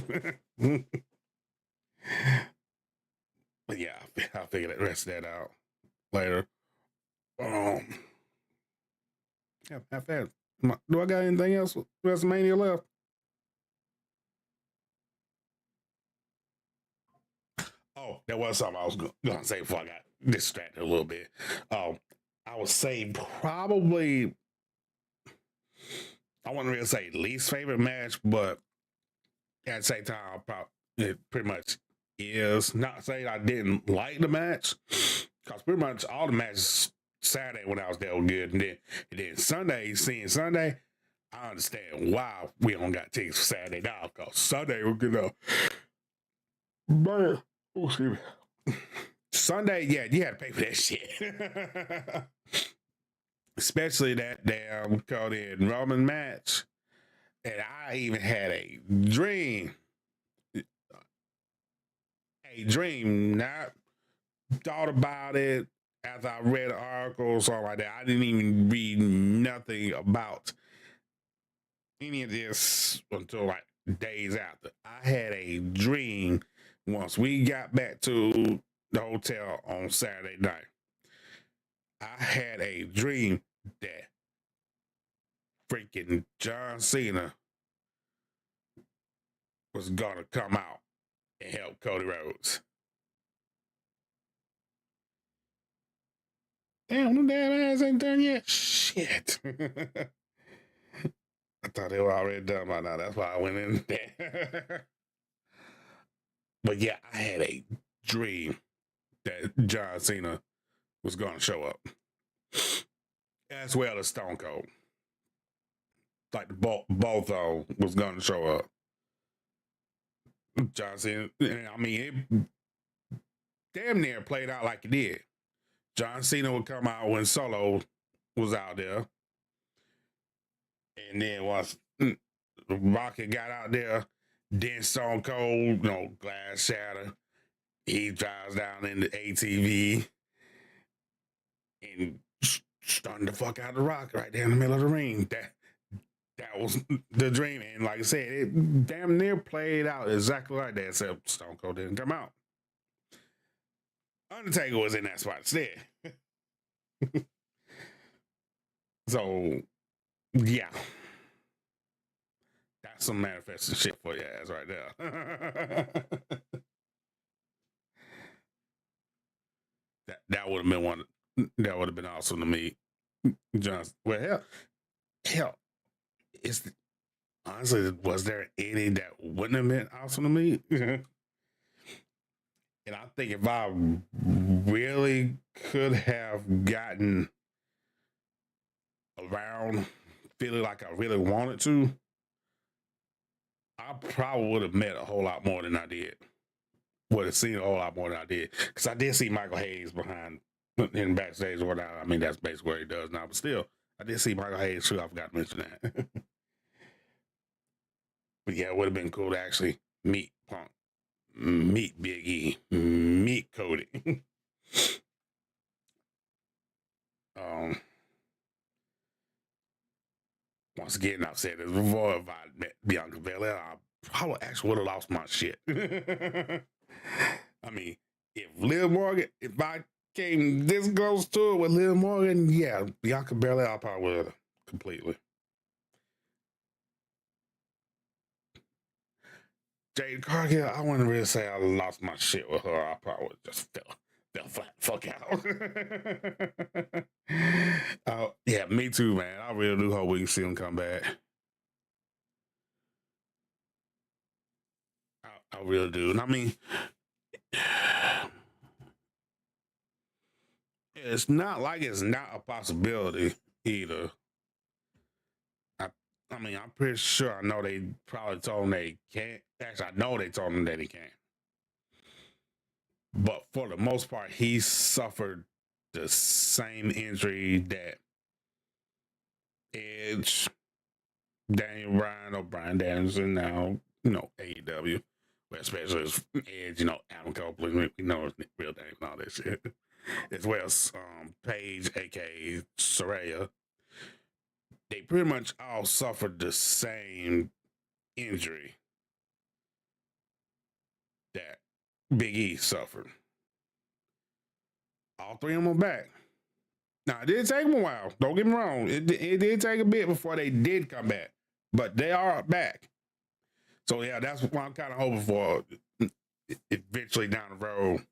But yeah, I'll figure the rest of that out later. Yeah, have fast. Do I got anything else with WrestleMania left? Oh, there was something I was gonna say before I got distracted a little bit. I would say probably I wouldn't really say least favorite match, but at the same time, it pretty much is. Not saying I didn't like the match, because pretty much all the matches Saturday when I was there were good, and then seeing Sunday, I understand why we don't got tickets for Saturday now, because Sunday we're gonna man. Oh, excuse me. Sunday, yeah, you had to pay for that shit. Especially that damn Cody and Roman match. And I even had a dream. Not thought about it after I read an article or something like that. I didn't even read nothing about any of this until like days after. I had a dream once we got back to the hotel on Saturday night. I had a dream that freaking John Cena was gonna come out and help Cody Rhodes. Damn, the damn ass ain't done yet. Shit. I thought they were already done by now. That's why I went in there. But yeah, I had a dream that John Cena was going to show up, as well as Stone Cold. Like both of them was going to show up. John Cena, I mean, it damn near played out like it did. John Cena would come out when Solo was out there. And then once Rocket got out there, then Stone Cold, glass shatter. He drives down in the ATV and stunned the fuck out of the Rock right there in the middle of the ring. That was the dream. And like I said, it damn near played out exactly like that, except Stone Cold didn't come out. Undertaker was in that spot instead. So, yeah. That's some manifesting shit for your ass right there. that would have been one. That would have been awesome to me. Well, hell, honestly, was there any that wouldn't have been awesome to me? And I think if I really could have gotten around feeling like I really wanted to, I probably would have met a whole lot more than I did. Would have seen a whole lot more than I did. Because I did see Michael Hayes behind in backstage or whatnot. I mean, that's basically what he does now. But still, I did see Michael Hayes too. I forgot to mention that. But yeah, it would have been cool to actually meet Punk, meet Big E, meet Cody. Once again, I've said this before, if I met Bianca Belair, I probably actually would have lost my shit. I mean, if I came this close to it with Liv Morgan, yeah, Bianca Belair, I probably would have completely. Jade Cargill, I wouldn't really say I lost my shit with her. I probably would just fell flat fuck out. Yeah, me too, man. I really do hope we can see him come back. I really do. And I mean, it's not like it's not a possibility either. I, I mean, I'm pretty sure I know they probably told him they can't. Actually, I know they told him that he can't. But for the most part, he suffered the same injury that Edge, Daniel Bryan, or Bryan Danielson now, AEW, but especially as Edge, Adam Copeland, we know his real name and all that shit. As well as Paige, aka Saraya. They pretty much all suffered the same injury that Big E suffered. All three of them are back. Now, it did take them a while. Don't get me wrong. It did take a bit before they did come back. But they are back. So, yeah, that's what I'm kind of hoping for eventually down the road.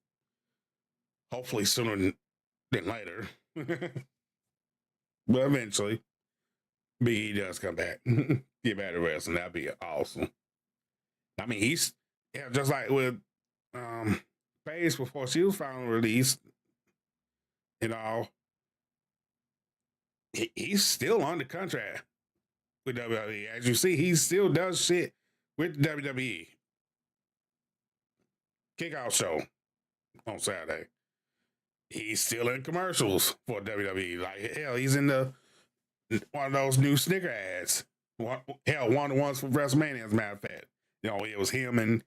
Hopefully sooner than later. But eventually, Big E does come back. Get back to wrestling. That'd be awesome. I mean, he's just like with Paige before she was finally released, he's still under contract with WWE. As you see, he still does shit with WWE. Kickout show on Saturday. He's still in commercials for WWE. Like, hell, he's in one of those new Snicker ads. One of the ones for WrestleMania, as a matter of fact. It was him and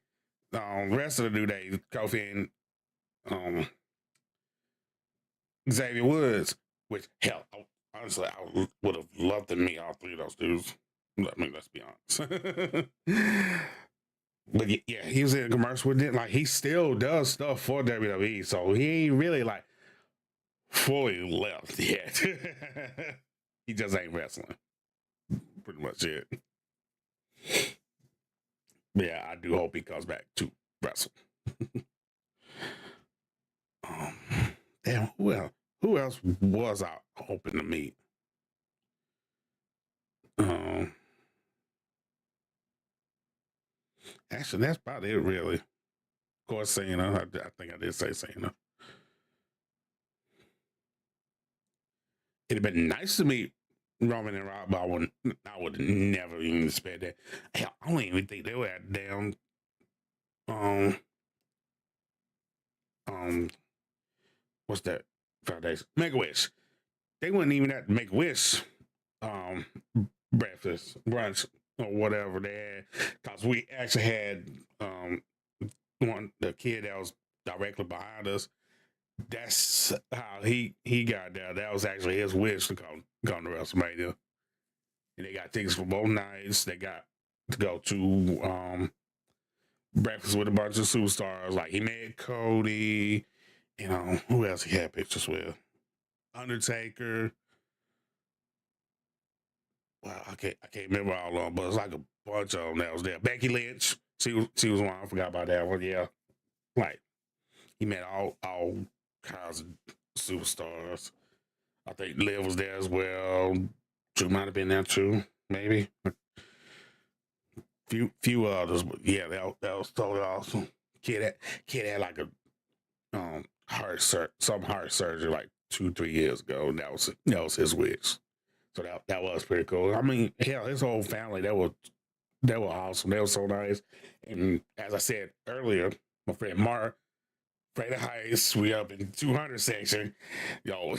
the rest of the New Day, Kofi and Xavier Woods, which, hell, honestly, I would have loved to meet all three of those dudes. I mean, let's be honest. But yeah, he was in a commercial with it. Like, he still does stuff for WWE, so he ain't really like fully left yet. He just ain't wrestling. Pretty much it. But yeah, I do hope he comes back to wrestle. Damn, who else was I hoping to meet? Actually, that's about it, really. Of course, Cena. I think I did say Cena. It'd have been nice to meet Roman and Rob, but I would never even expect that. Hell, I don't even think they were at damn what's that foundation? Make-A-Wish. They weren't even at Make-A-Wish breakfast, brunch, or whatever they had. Because we actually had the kid that was directly behind us. That's how he got there. That was actually his wish to come to WrestleMania. And they got tickets for both nights. They got to go to breakfast with a bunch of superstars. Like, he made Cody. Who else he had pictures with? Undertaker. Well, I can't remember all of them, but it's like a bunch of them that was there. Becky Lynch. She was one. I forgot about that one. Yeah. Like, he met all kinds of superstars. I think Liv was there as well. Drew might have been there too, maybe. Few others, but yeah, that was totally awesome. Kid had like a heart surgery like 2-3 years ago, and that was his wish. So that was pretty cool. I mean, hell, his whole family, they were awesome. They were so nice. And as I said earlier, my friend Mark, Freddie Heiss, we up in 200 section. Yo,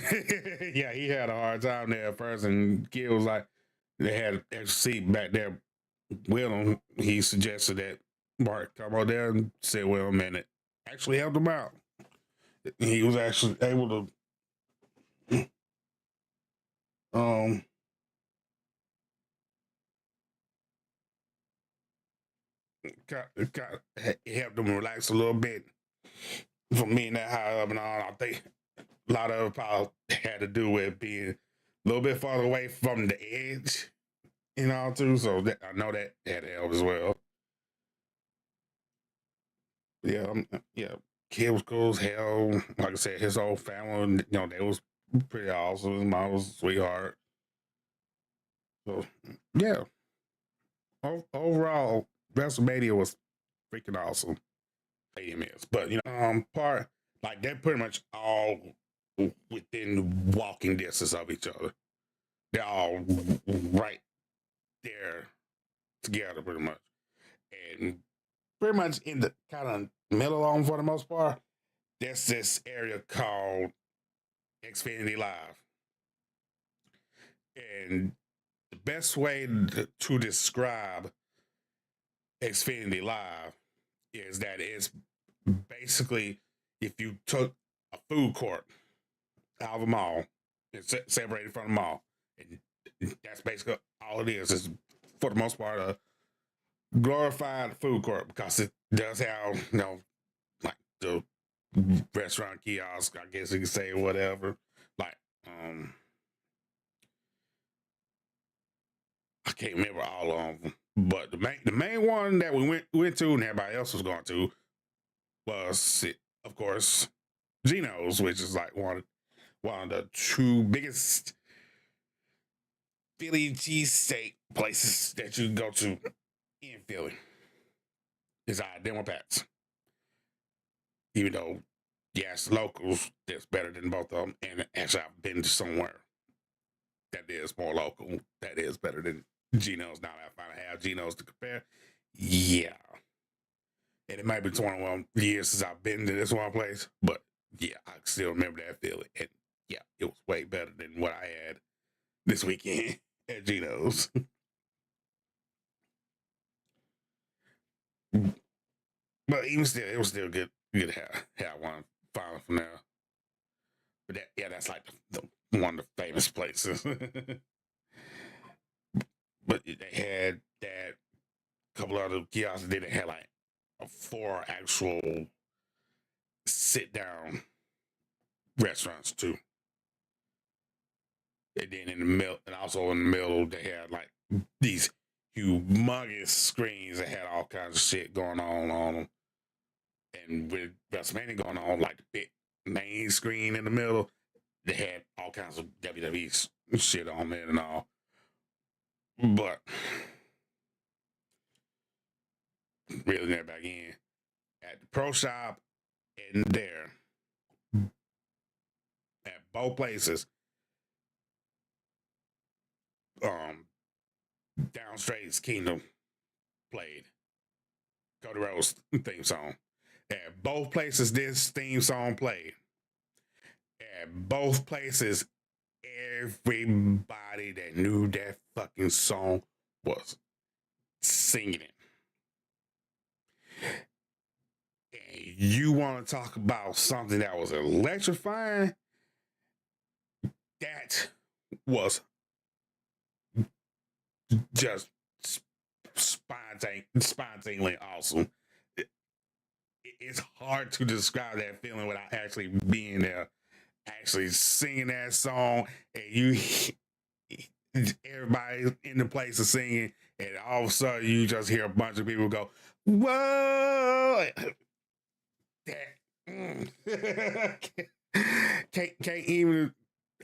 yeah, he had a hard time there at first, and kid was like, they had an extra seat back there with him. He suggested that Mark come out there and sit with him, and it actually helped him out. He was actually able to it helped them relax a little bit from being that high up and all. I think a lot of it probably had to do with being a little bit farther away from the edge, too. So I know that had helped as well. Yeah. Kid was cool as hell. Like I said, his whole family, they was pretty awesome. His mom was a sweetheart. So yeah, overall, WrestleMania was freaking awesome. Stadium is, but part like they're pretty much all within walking distance of each other. They're all right there together, pretty much, and pretty much in the kind of middle on for the most part. There's this area called Xfinity Live, and the best way to describe Xfinity Live is that it's basically if you took a food court out of a mall and separated from the mall, and that's basically all it is. Is for the most part a glorified food court because it does have like the restaurant kiosk, I guess you could say, whatever. Like I can't remember all of them, but the main one that we went to and everybody else was going to was, of course, Geno's, which is like one of the two biggest Philly cheesesteak places that you can go to in Philly. Is our Denver Pats. Even though, yes, locals, that's better than both of them. And actually, I've been to somewhere that is more local, that is better than Geno's. Now that I finally have Geno's to compare, yeah. And it might be 21 years since I've been to this one place, but yeah, I still remember that feeling. And yeah, it was way better than what I had this weekend at Geno's. But even still, it was still good. Good to have one finally from there. But that's like the one of the famous places. But they had that couple other kiosks. Then they had like 4 actual sit down restaurants too. And then in the middle, and also in the middle, they had like these humongous screens that had all kinds of shit going on them. And with WrestleMania going on, like the big main screen in the middle, they had all kinds of WWE shit on there and all. But reeling that back in at the pro shop and there at both places, Down Straight's Kingdom played Cody Rhodes theme song. At both places, this theme song played. At both places, everybody that knew that fucking song was singing it. And you want to talk about something that was electrifying? That was just spontaneously awesome. It's hard to describe that feeling without actually being there, actually singing that song, and you everybody in the place is singing, and all of a sudden you just hear a bunch of people go, "Whoa!" That can't even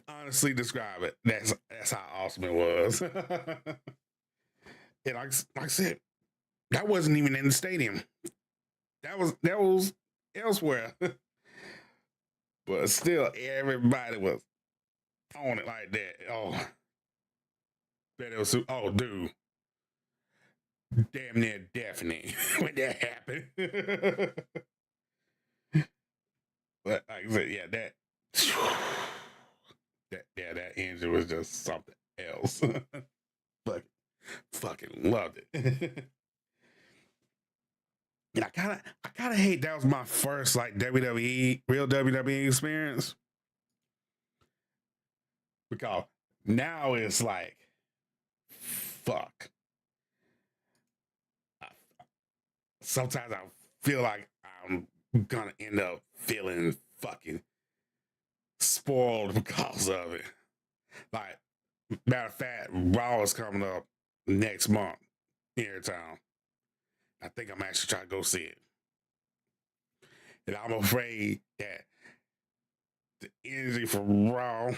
honestly describe it. That's how awesome it was. And like I said, that wasn't even in the stadium. That was elsewhere. But still, everybody was on it like that. Oh, that it was. Oh, dude, damn near deafening when that happened. But like I said, yeah, that engine was just something else. But fucking loved it. And I kind of hate that was my first like real WWE experience, because now it's like, fuck. Sometimes I feel like I'm gonna end up feeling fucking spoiled because of it. Like, matter of fact, Raw is coming up next month here in town. I think I'm actually trying to go see it. And I'm afraid that the energy for Raw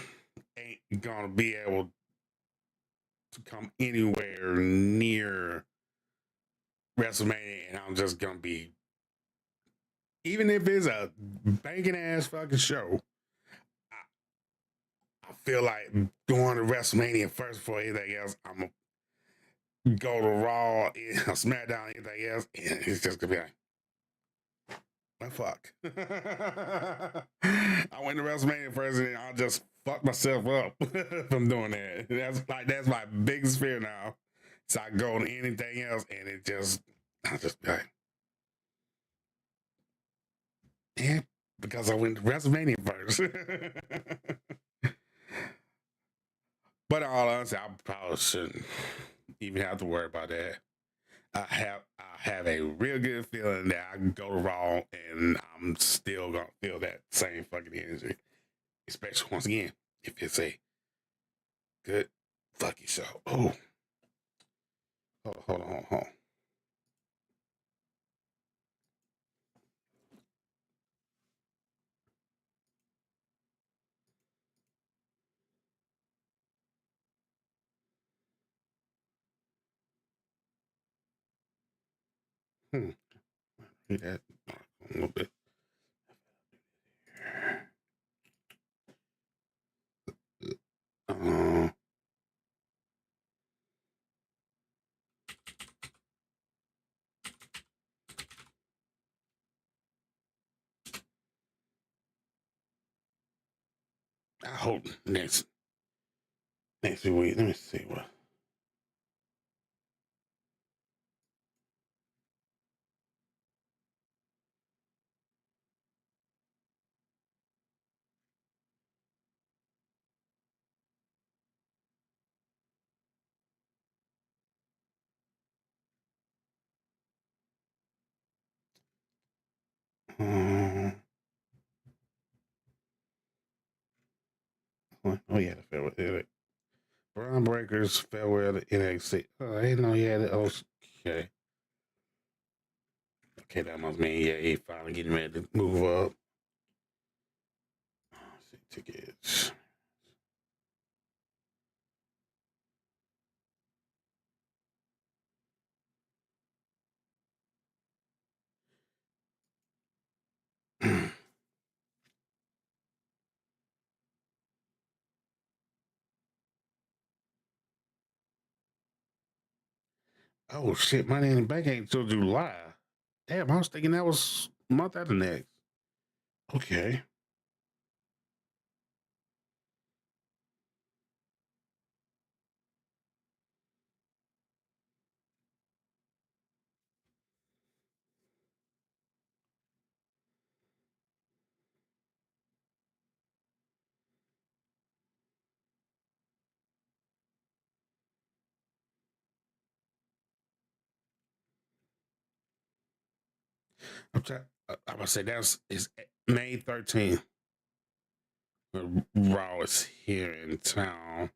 ain't gonna be able to come anywhere near WrestleMania, and I'm just gonna be, even if it's a banking ass fucking show, I feel like going to WrestleMania first before anything else. I'm gonna go to Raw, SmackDown, anything else, and it's just gonna be like, well, fuck. I went to WrestleMania first, and I'll just fuck myself up from doing that. That's my biggest fear now. So I go to anything else, and I'll just be like, yeah, because I went to WrestleMania first. But in all honesty, I probably shouldn't even have to worry about that. I have a real good feeling that I can go to Raw and I'm still gonna feel that same fucking energy. Especially once again, if it's a good fucking show. Oh, hold on. Read that a little bit. Uh, I hope next week. Let me see what. Oh yeah, the farewell. Braun Breakers farewell to NXT. Oh, I didn't know he had it. Okay. Okay, that must mean he finally getting ready to move up. Let's see tickets. Oh shit, Money in the Bank ain't till July. Damn, I was thinking that was a month after next. Okay. I'm gonna say it's May 13th. Raw is here in town.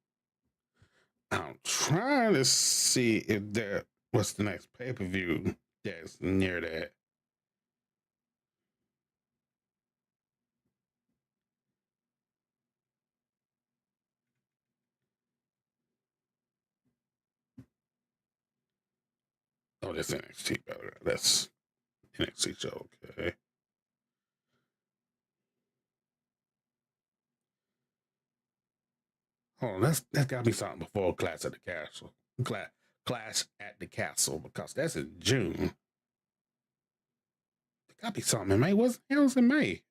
I'm trying to see if what's the next pay per view that's near that. Oh, that's NXT. That's NXT show. Okay. Hold on, that's gotta be something before Clash at the Castle. Clash at the Castle, because that's in June. There gotta be something in May. What the hell's in May?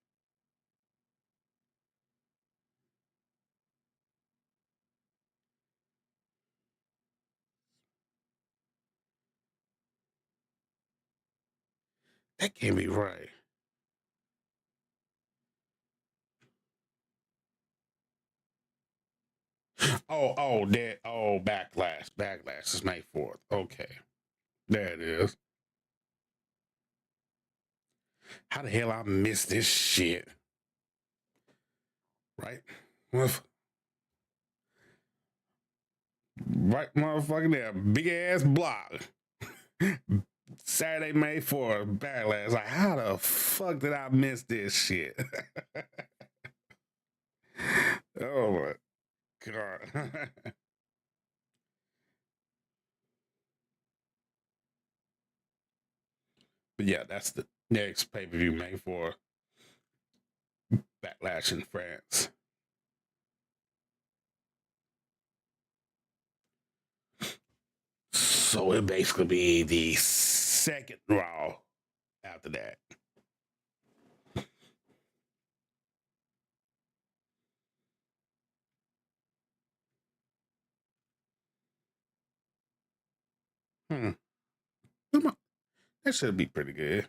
That can't be right. Backlash. Backlash is May 4th. Okay. There it is. How the hell I missed this shit? Right? Right motherfucking there. Big ass block. Saturday, May 4th, Backlash. Like, how the fuck did I miss this shit? Oh my God. But yeah, that's the next pay-per-view made for Backlash in France. So it basically be the second Raw after that. That should be pretty good.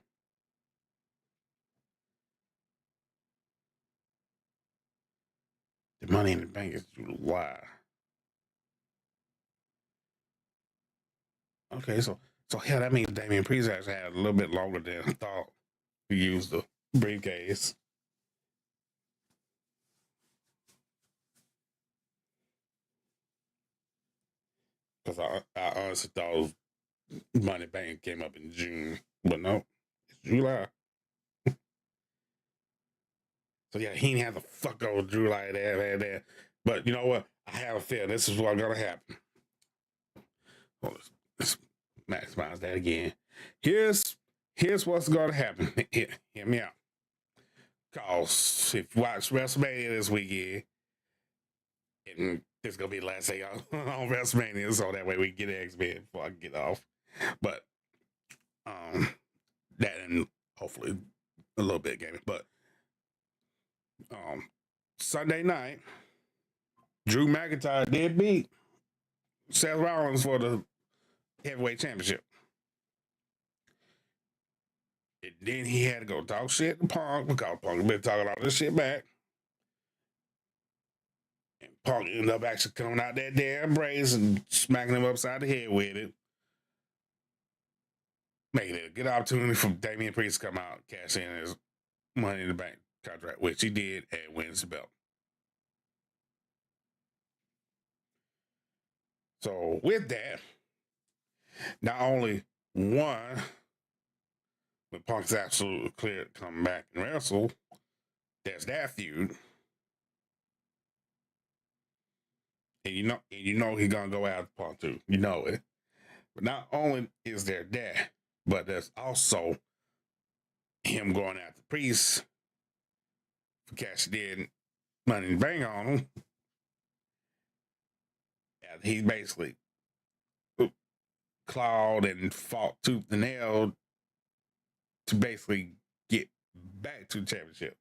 The Money in the Bank is July. Okay, so yeah, that means Damian Priest actually had a little bit longer than I thought to use the briefcase. Because I honestly thought Money Bank came up in June, but no, it's July. So yeah, he didn't have to fuck over Drew like that. But you know what? I have a feeling this is what's gonna happen. Let's maximize that again. Here's what's gonna happen. Hear me out. Cause if you watch WrestleMania this weekend, and this is gonna be the last day on WrestleMania, so that way we can get X-Men before I get off. But that and hopefully a little bit of gaming. But Sunday night, Drew McIntyre did beat Seth Rollins for the heavyweight championship. And then he had to go talk shit to Punk because Punk been talking all this shit back. And Punk ended up actually coming out that damn brace and smacking him upside the head with it. Making it a good opportunity for Damian Priest to come out, cash in his Money in the Bank contract, which he did, and wins the belt. So with that, not only one, but Punk's absolutely clear to come back and wrestle. There's that feud. And you know he's gonna go after Punk too. You know it. But not only is there that, but there's also him going after Priest for cashing in Money in the Bank on him. And he basically clawed and fought tooth and nail to basically get back to the championship.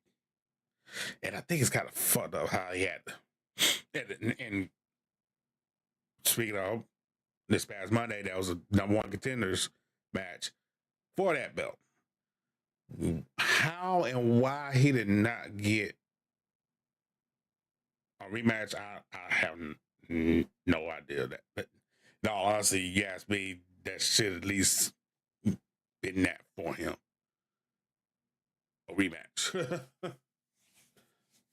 And I think it's kind of fucked up how he had to. And speaking of, this past Monday, that was a number one contenders match for that belt. How and why he did not get a rematch, I have no idea. That no, honestly, you ask me, that should at least been that for him. A rematch.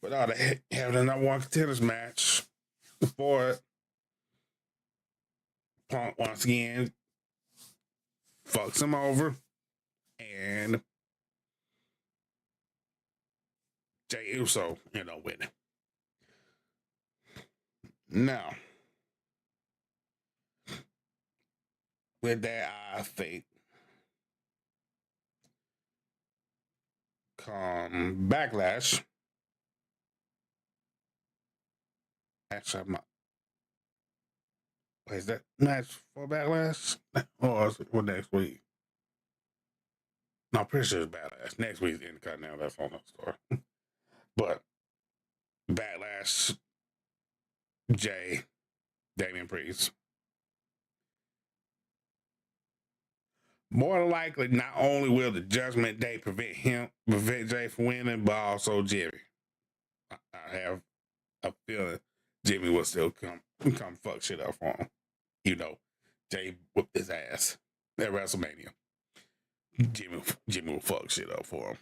But they having a number one contenders match for it. Punk once again fucks him over, and Jey Uso winning. Now, with that, I think come Backlash. Actually, is that match for Backlash? Or is it for next week? No, I'm pretty sure it's Backlash. Next week's Intercontinental. That's on the story. But Backlash, Jay, Damian Priest. More than likely, not only will the Judgment Day prevent Jay from winning, but also Jimmy. I have a feeling Jimmy will still come fuck shit up for him. Jay whipped his ass at WrestleMania. Jimmy will fuck shit up for him.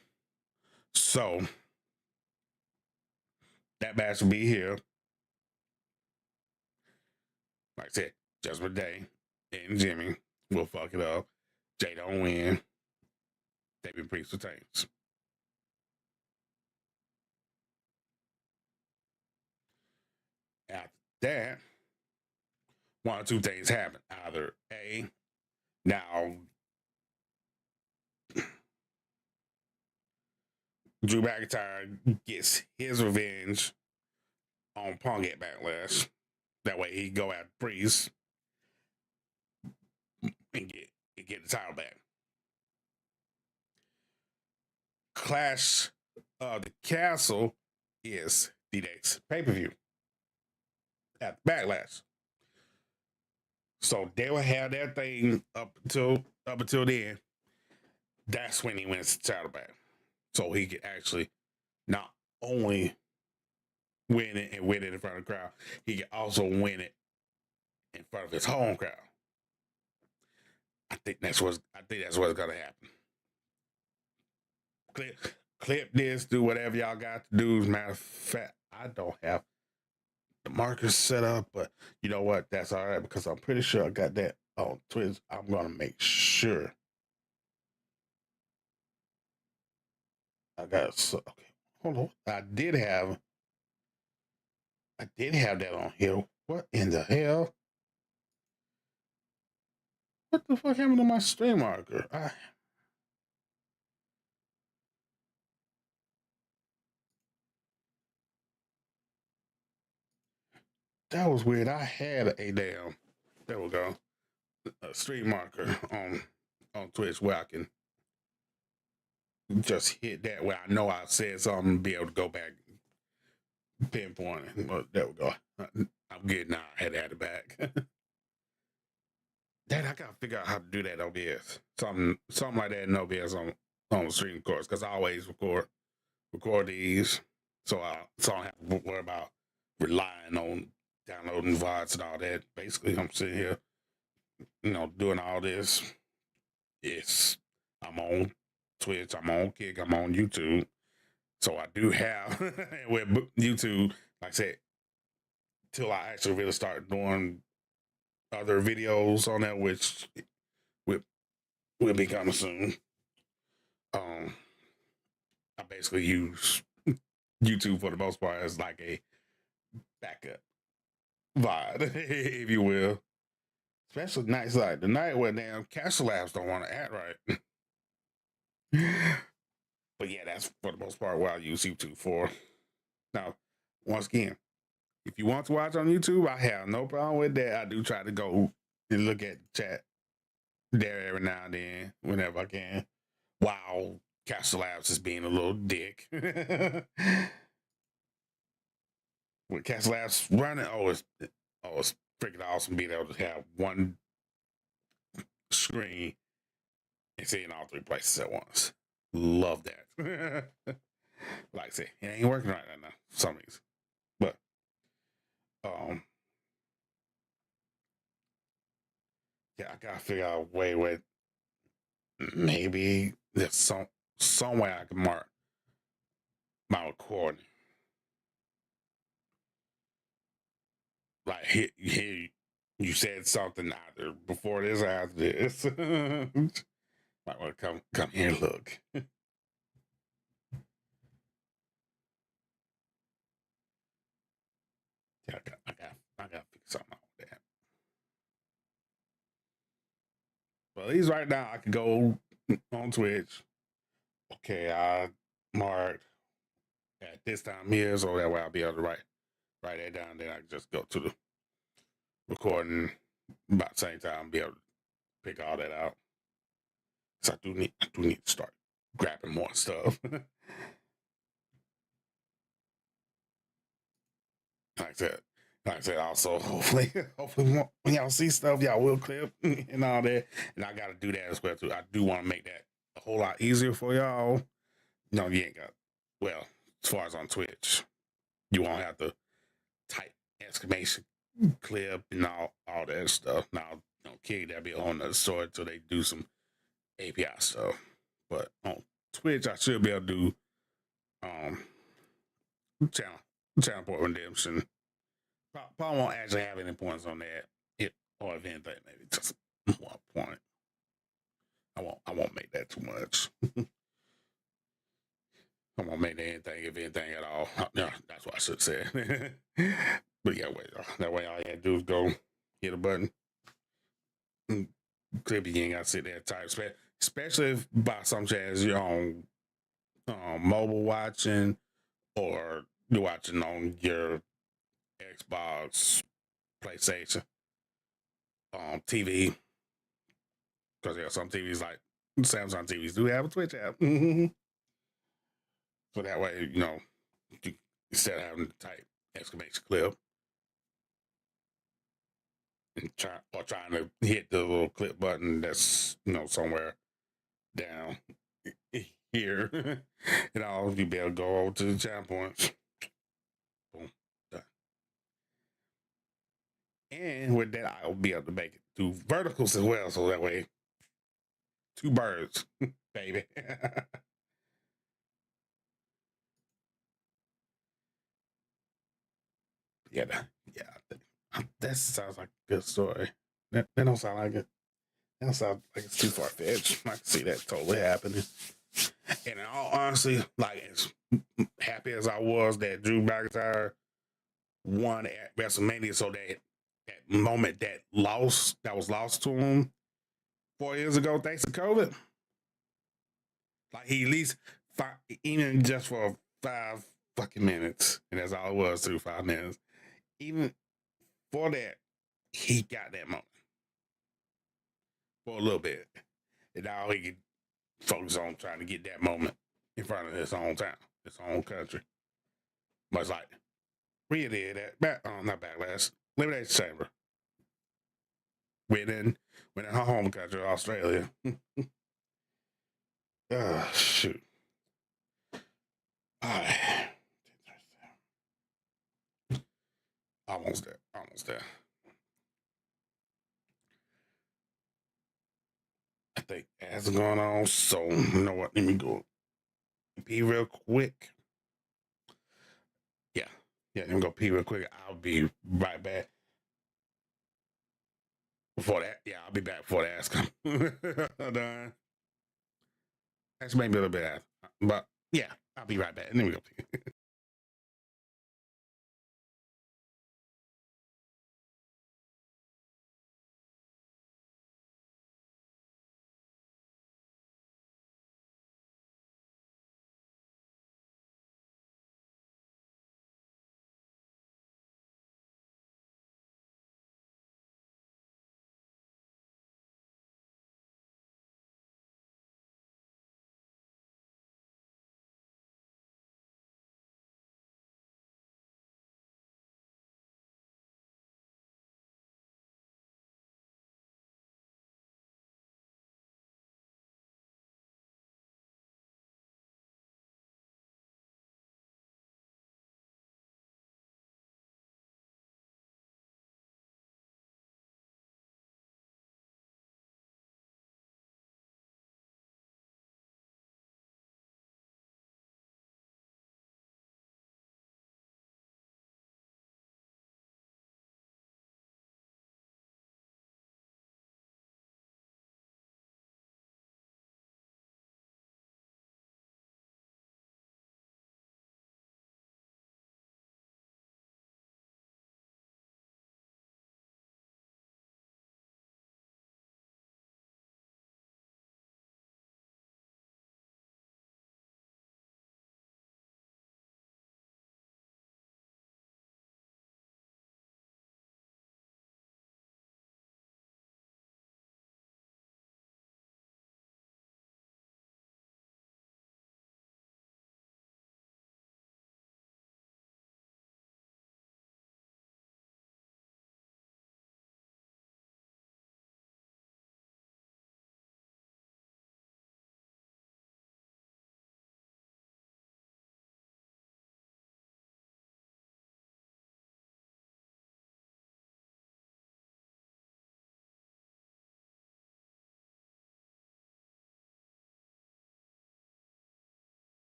So that match will be here. Like I said, Judgment Day and Jimmy will fuck it up. They don't win. David Priest retains. After that, one or two things happen. Either A, now Drew McIntyre gets his revenge on Punk at Backlash. That way he go at Priest and get the title back. Clash of the Castle is the next pay-per-view at Backlash. So they will have that thing up until then. That's when he wins the title back. So he can actually not only win it and win it in front of the crowd, he can also win it in front of his home crowd. I think that's what's gonna happen. Clip this, do whatever y'all got to do. As a matter of fact, I don't have the markers set up, but you know what? That's all right because I'm pretty sure I got that on Twitch. I'm gonna make sure I got okay. Hold on. I did have that on here. What in the hell? What the fuck happened to my stream marker? That was weird. I had a damn. There we go. A stream marker on Twitch where I can just hit that where I know I said something and be able to go back pinpoint it. But there we go. I'm good now. I had to add it back. Dad, I gotta figure out how to do that OBS. Something like that in OBS on the stream course because I always record these, so I don't have to worry about relying on downloading VODs and all that. Basically, I'm sitting here, doing all this. Yes, I'm on Twitch, I'm on Kick, I'm on YouTube. So I do have with YouTube, like I said, till I actually really start doing other videos on that, which will be coming soon. I basically use YouTube for the most part as like a backup VOD, if you will. Especially nights like the night where damn Castle Labs don't want to act right. But yeah, that's for the most part what I use YouTube for. Now, once again, if you want to watch on YouTube, I have no problem with that. I do try to go and look at the chat there every now and then, whenever I can. Wow, Castle Labs is being a little dick. With Castle Labs running, it's freaking awesome being able to have one screen and seeing all three places at once. Love that. Like I say, it ain't working right now for some reason. But yeah, I gotta figure out a way where maybe there's some way I can mark my recording. Like here you said something either before this or after this. Might want to come here and look. Yeah, I got to figure something out with that. Well, at least right now I can go on Twitch. Okay, I marked at this time here, so that way I'll be able to write that down. Then I can just go to the recording about the same time, be able to pick all that out. So I do need to start grabbing more stuff. Like I said, also hopefully when y'all see stuff, y'all will clip and all that. And I got to do that as well too. I do want to make that a whole lot easier for y'all. No, you ain't got. Well, as far as on Twitch, you won't have to type exclamation clip and all that stuff. Now, Kid, that'll be on the story till they do some API stuff. But on Twitch, I should be able to do channel port redemption. Probably won't actually have any points on that. Or if anything, maybe just 1 point. I won't make that too much. I won't make that anything, if anything at all. No, that's what I should say. But yeah, wait, that way all you had to do is go hit a button. Clip, you ain't got to sit there and type, especially if by some chance you're on mobile watching or you're watching on your Xbox, PlayStation, TV. Because there are some TVs like Samsung TVs do have a Twitch app. So that way, you, instead of having to type exclamation clip and trying to hit the little clip button that's somewhere down here, you be able to go over to the channel points. Boom, done. And with that, I'll be able to make it do verticals as well. So that way, 2 birds, baby. Yeah, that sounds like a good story. That don't sound like it. That don't sound like it's too far fetched. I can see that totally happening. And in all honesty, like as happy as I was that Drew McIntyre won at WrestleMania, so that moment that was lost to him 4 years ago, thanks to COVID, like he at least even just for 5 fucking minutes, and that's all it was, through 5 minutes. Even for that, he got that moment for a little bit, and now he can focus on trying to get that moment in front of his own town, his own country. Much like Rhea did at not Backlash, Elimination Chamber, winning her home country, Australia. Shoot. All right. Almost there. Almost there. I think ads going on. So you know what? Let me go pee real quick. Yeah. Let me go pee real quick. I'll be right back. Before that, I'll be back before the ads come. Done. That's maybe a little bit after. But yeah, I'll be right back. Let me go pee.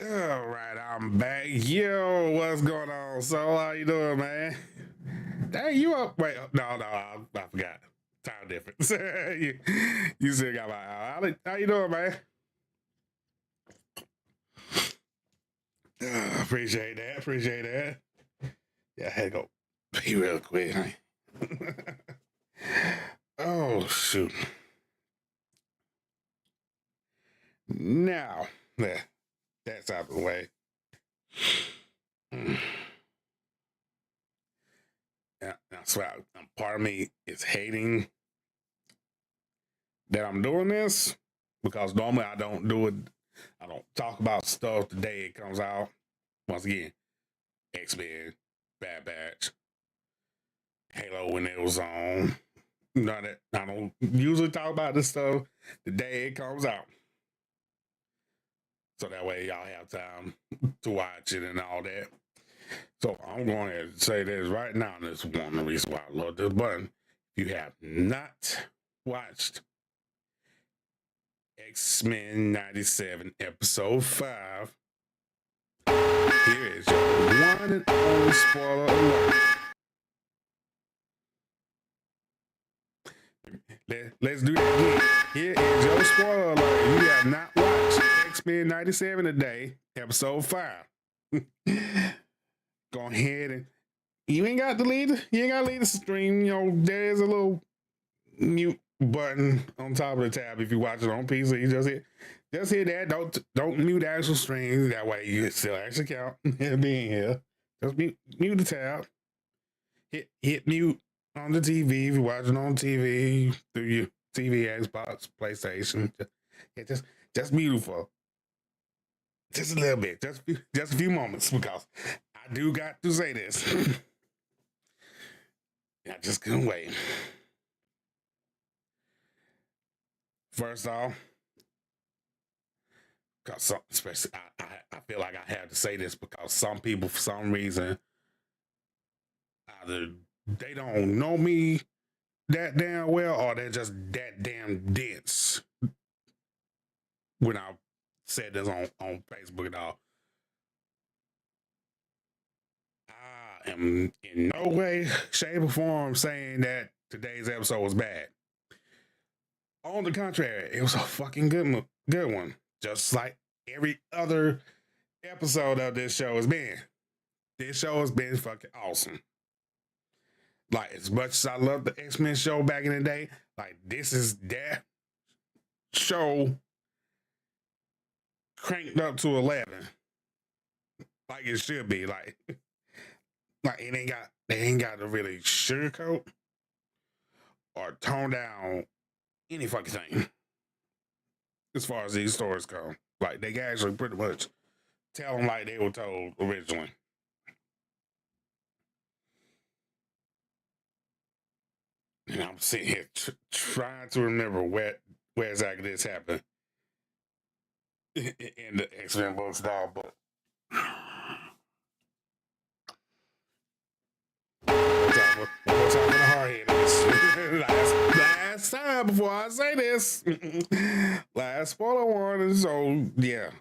All right, I'm back. Yo, what's going on? So, how you doing, man? Hey, you up? Wait, no, I forgot. Time difference. you still got my. How you doing, man? Appreciate that. Appreciate that. Yeah, I had to go pee real quick. Oh shoot. Now, that's out of the way. Yeah, that's why part of me is hating that I'm doing this because normally I don't do it. I don't talk about stuff the day it comes out. Once again, X-Men, Bad Batch, Halo when it was on. None that I don't usually talk about this stuff the day it comes out. So that way y'all have time to watch it and all that. So I'm going to say this right now, and this is one of the reasons why I love this button. If you have not watched X-Men 97 episode 5, here is your one and only spoiler alert. Let's do that again. Here is your spoiler alert. You have not watched X-Men 97 today, episode 5. Go ahead and you ain't got to leave the stream. You know, there's a little mute button on top of the tab if you watch it on PC. Just hit that. Don't mute the actual stream. That way you still actually count being here. Just mute the tab. Hit mute on the TV if you're watching on TV through your TV, Xbox, PlayStation. Just mute for just a little bit, just a few moments because I do got to say this. I just couldn't wait. First off, because especially I feel like I have to say this because some people, for some reason, either they don't know me that damn well or they're just that damn dense. When I said this on Facebook and all, I am in no way, shape, or form saying that today's episode was bad. On the contrary, it was a fucking good one. Just like every other episode of this show has been. This show has been fucking awesome. Like, as much as I love the X-Men show back in the day, like, this is that show cranked up to 11. Like it should be. Like they ain't got to really sugarcoat or tone down any fucking thing as far as these stories go. Like, they can actually pretty much tell them like they were told originally. And I'm sitting here trying to remember where exactly this happened in the X-Men books now, but what's up with the hard head? Last time before I say this, last spoiler warning. So yeah,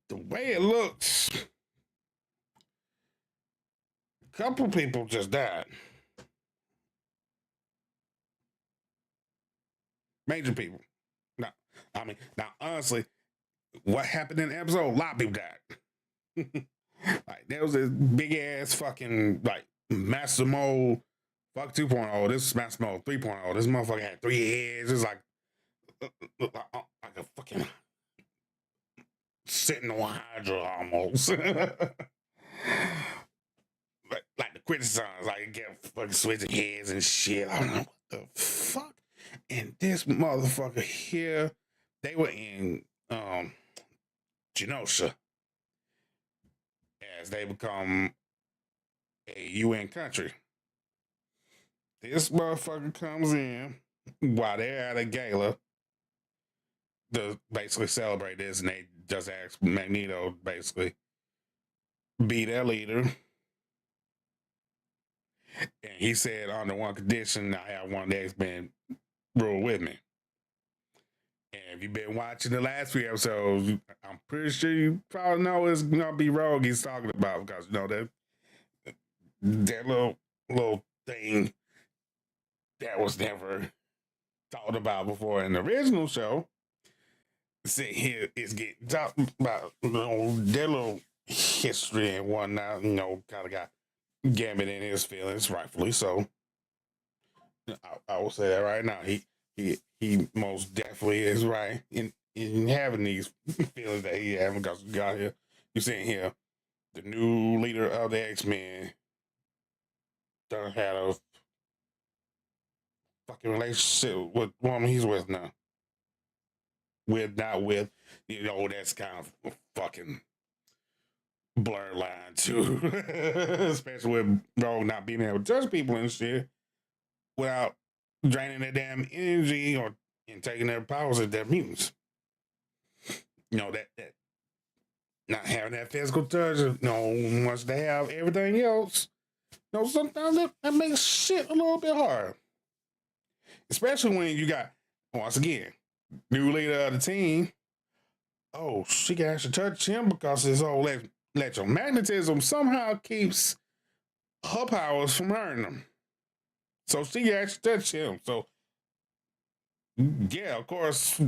the way it looks, a couple people just died. Major people. Now, honestly, what happened in the episode? A lot of people died. Like, there was this big ass fucking like Master Mode fuck 2.0. This is Master Mode 3.0. This motherfucker had 3 heads. It's like a fucking sitting on Hydra almost. like the criticize, like get fucking switching heads and shit. I don't know what the fuck. And this motherfucker here, they were in Genosha as they become a UN country. This motherfucker comes in while they're at a gala to basically celebrate this, and they just ask Magneto basically be their leader. And he said, under one condition, I have one of the X-Men roll with me. And if you've been watching the last few episodes, I'm pretty sure you probably know it's gonna be Rogue he's talking about, because you know that little thing that was never talked about before in the original show. Sitting here is getting talked about, their little history and whatnot. Kind of got Gambit in his feelings, rightfully so. I will say that right now. He most definitely is right in having these feelings that he having, because you got here. You're seeing here the new leader of the X-Men done had a fucking relationship with the woman he's with now. Not with, that's kind of a fucking blur line too. Especially with Rogue not being able to touch people and shit without draining their damn energy and taking their powers as their mutants. That not having that physical touch, once they have everything else, sometimes that makes shit a little bit hard. Especially when you got, once again, new leader of the team. Oh, she can actually touch him because his whole electromagnetism somehow keeps her powers from hurting him. So she can actually touch him. So, yeah, of course,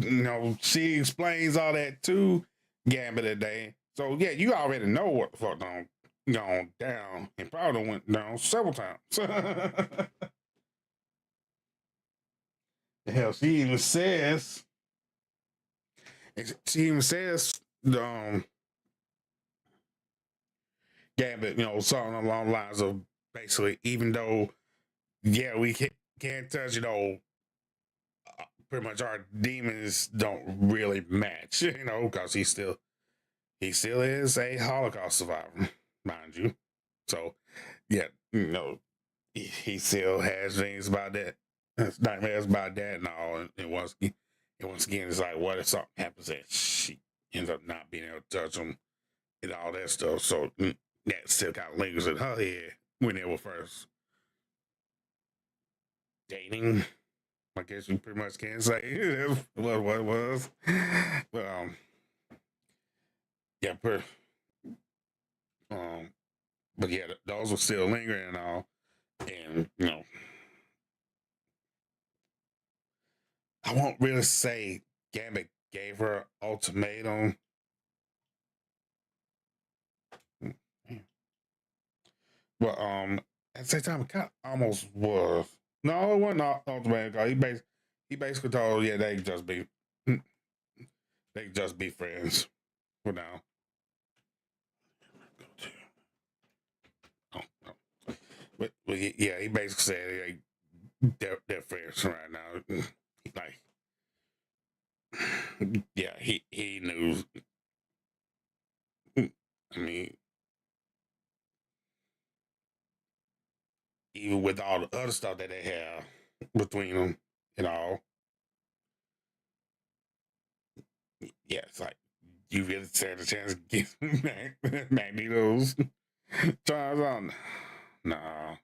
she explains all that to Gambit today. So, yeah, you already know what the fuck gone down, and probably went down several times. Hell, she even says, Gambit, something along the lines of basically, even though, yeah, we can't touch, pretty much our demons don't really match, because he still is a Holocaust survivor, mind you. So, yeah, he still has dreams about that, nightmares about that and all. And once again, it's like, what if something happens that she ends up not being able to touch him and all that stuff? So that still kind of lingers in her head when they were first dating. I guess you pretty much can't say what it was. But yeah, but yeah, those were still lingering and all. And I won't really say Gambit gave her an ultimatum. But at the same time, it kind of almost was. No, it wasn't ultimatum. He basically told, yeah, they just be friends for now. Oh. But yeah, he basically said they're friends right now. Like, yeah, he knew. I mean, even with all the other stuff that they have between them and all, yeah, it's like, you really stand a chance to get Magneto's Charles on? Nah.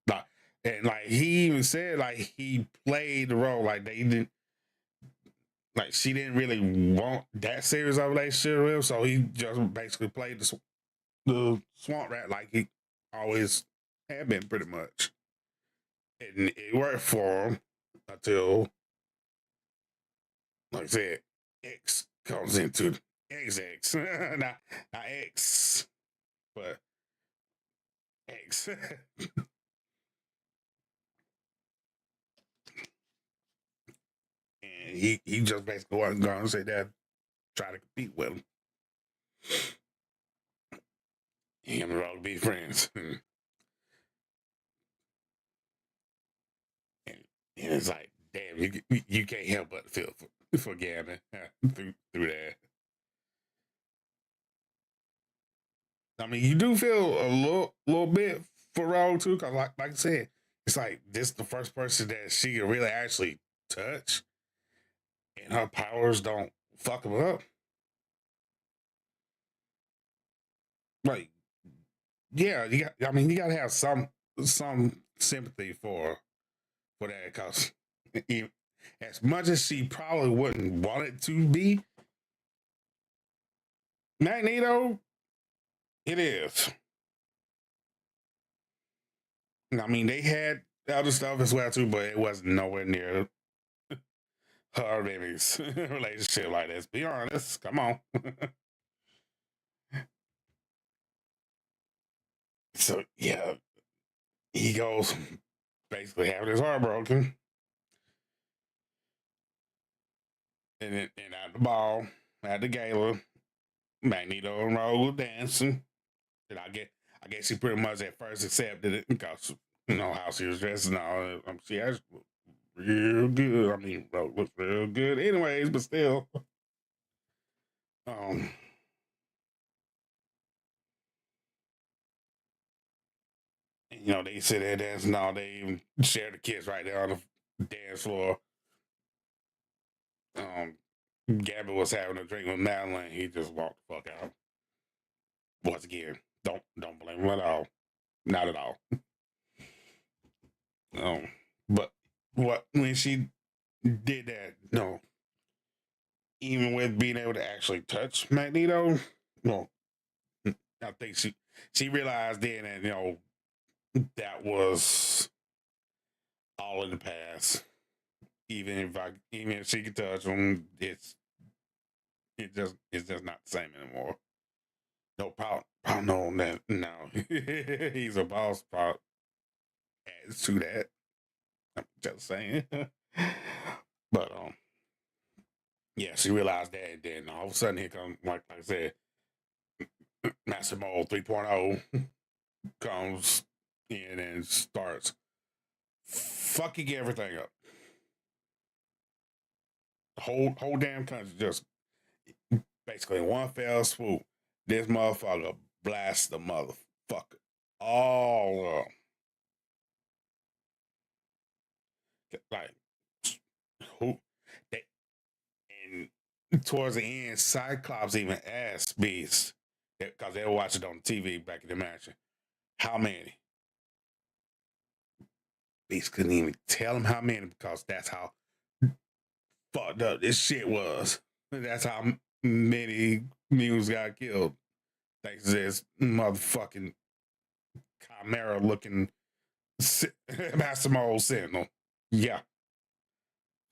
Nah. And like, he even said, like, he played the role, like they didn't, like, she didn't really want that serious of a relationship with him, so he just basically played the swamp rat like he always had been, pretty much. And it worked for him until, like I said, X comes into XX. not X, but X. And he just basically wasn't going to say that, try to compete with him. Him and Rogue be friends. And it's like, damn, you can't help but feel for Gavin through that. I mean, you do feel a little bit for Rogue too, because like I said, it's like this is the first person that she can really actually touch, and her powers don't fuck him up. Like, yeah, you gotta have some sympathy for that, because as much as she probably wouldn't want it to be, Magneto, it is. I mean, they had other stuff as well too, but it wasn't nowhere near her and Emmy's relationship like this. Be honest, come on. So yeah, he goes basically having his heart broken, and at the ball, at the gala, Magneto and Rogue dancing, and I guess he pretty much at first accepted it because you know how she was dressed and all. She actually looked real good. I mean, Rogue looks real good, anyways, but still. Um, you know, they sit there dancing all day, even share the kiss right there on the dance floor. Um, Gabby was having a drink with Madeline. He just walked the fuck out. Once again, don't blame him at all. Not at all. Um, but what when she did that, no, even with being able to actually touch Magneto, well, I think she realized then that that was all in the past. Even if she could touch him, it's just not the same anymore. No problem. No, that no, he's a boss. Part adds to that. I'm just saying. But yeah, she realized that, and then all of a sudden here comes, like I said, Master Mold 3.0 comes in and starts fucking everything up. The whole damn country just basically in one fell swoop. This motherfucker blasts the motherfucker all up. Like who they and towards the end, Cyclops even asked Beast because they were watching it on TV back in the mansion. How many? Beast couldn't even tell him how many because that's how fucked up this shit was. That's how many mutants got killed. Thanks to this motherfucking chimera looking Master Mold Sentinel. Yeah.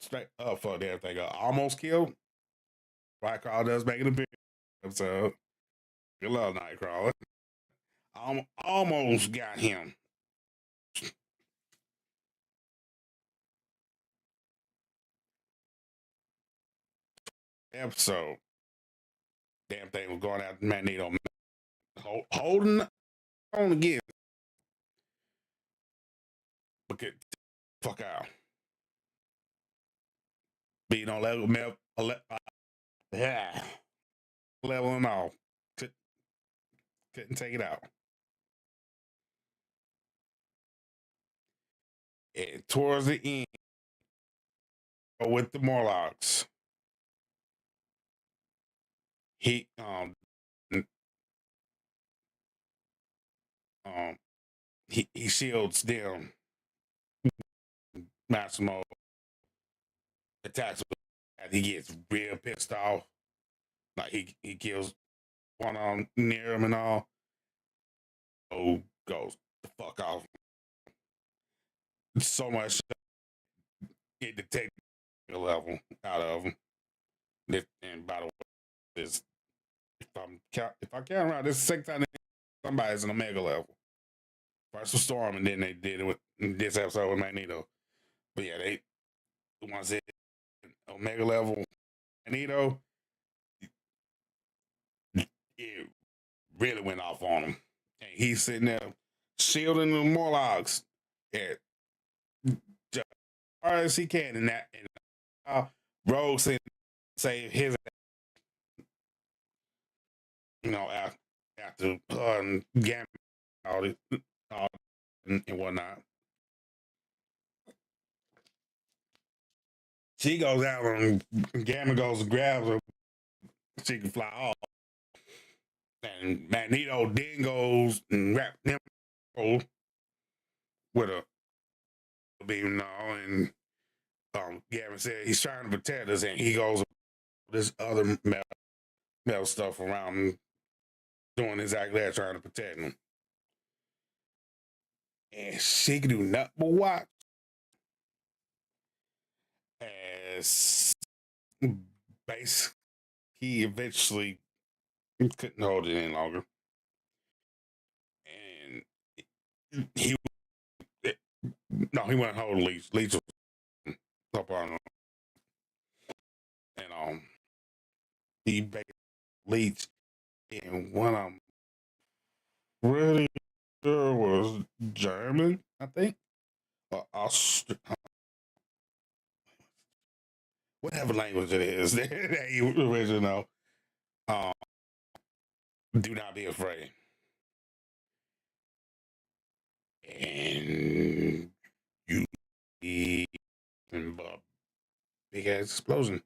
Straight up for everything. Almost killed. Nightcrawler does make an appearance. So, good love, Nightcrawler. Almost got him. Episode. Damn thing was going out Magneto. Holding on again. But get the fuck out. Being on yeah. Leveling off. Couldn't take it out. And towards the end, with the Morlocks, he um he shields them. Massimo attacks him, and he gets real pissed off. Like he kills one on near him and all. Oh, goes the fuck off. So much get the technical level out of him. And by the way, this if I count around, this is the second time somebody's in Omega level. First with Storm, and then they did it with this episode with Magneto. But yeah, they once it Omega level Magneto, it really went off on him. And he's sitting there shielding the Morlocks at just as hard as he can. And Rogue save his, after Gambit all and whatnot. She goes out and Gamma goes and grabs her. She can fly off. And Magneto then goes and wraps him with a beam and all. And Gavin said he's trying to protect us, and he goes this other male stuff around him, doing exactly that, trying to protect him. And she can do nothing but watch as basically he eventually couldn't hold it any longer. And he no, he went hold Leech. Leech was up on him. And he basically Leech and one of them really sure was German, I think. Or whatever language it is that you original. Um, do not be afraid. And you and big ass explosion.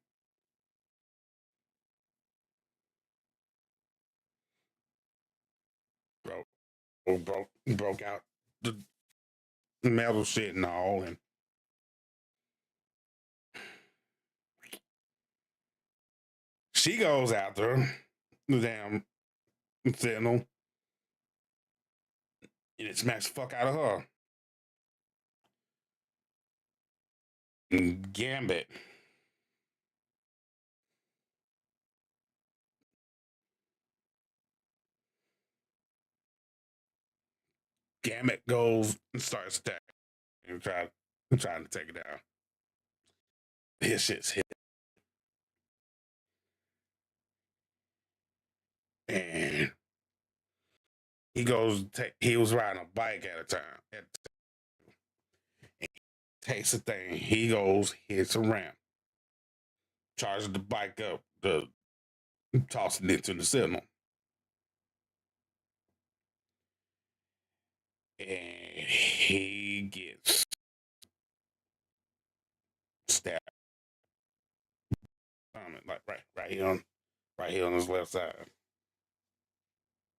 Broke out the metal shit and all, and she goes after the damn Sentinel, and it smacks the fuck out of her. And Gambit goes and starts attacking and trying to take it down. His shit's hit. And he was riding a bike at a time. And he takes the thing. He goes, hits a ramp, charges the bike up, tossing it to the Sentinel. And he gets stabbed. Like right here on his left side.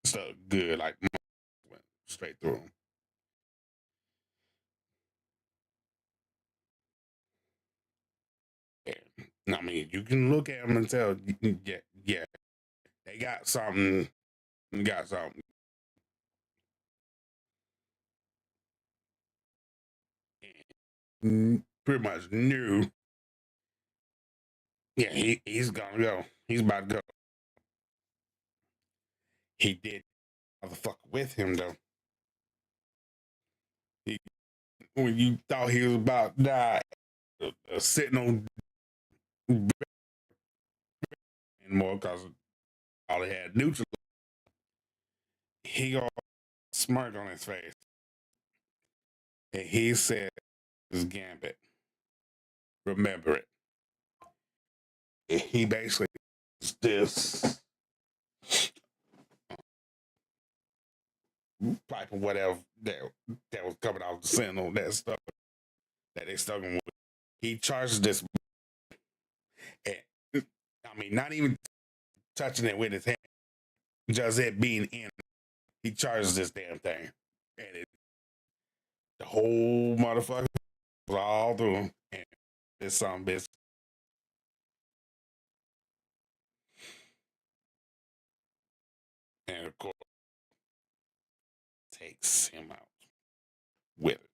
Stuck good, like went straight through him. And, I mean, you can look at him and tell, yeah, they got something. Got something. And pretty much knew. Yeah, he's gonna go. He's about to go. He did motherfucker with him though. When you thought he was about to die, sitting on anymore because all he had neutral. He got a smirk on his face, and he said, "This Gambit, remember it." And he basically this pipe or whatever that was coming off the Sentinel, that stuff that they stuck him with. He charges this, and I mean, not even touching it with his hand, just it being in. He charges this damn thing, and the whole motherfucker was all through him, and this some bitch. And of course, takes him out with it.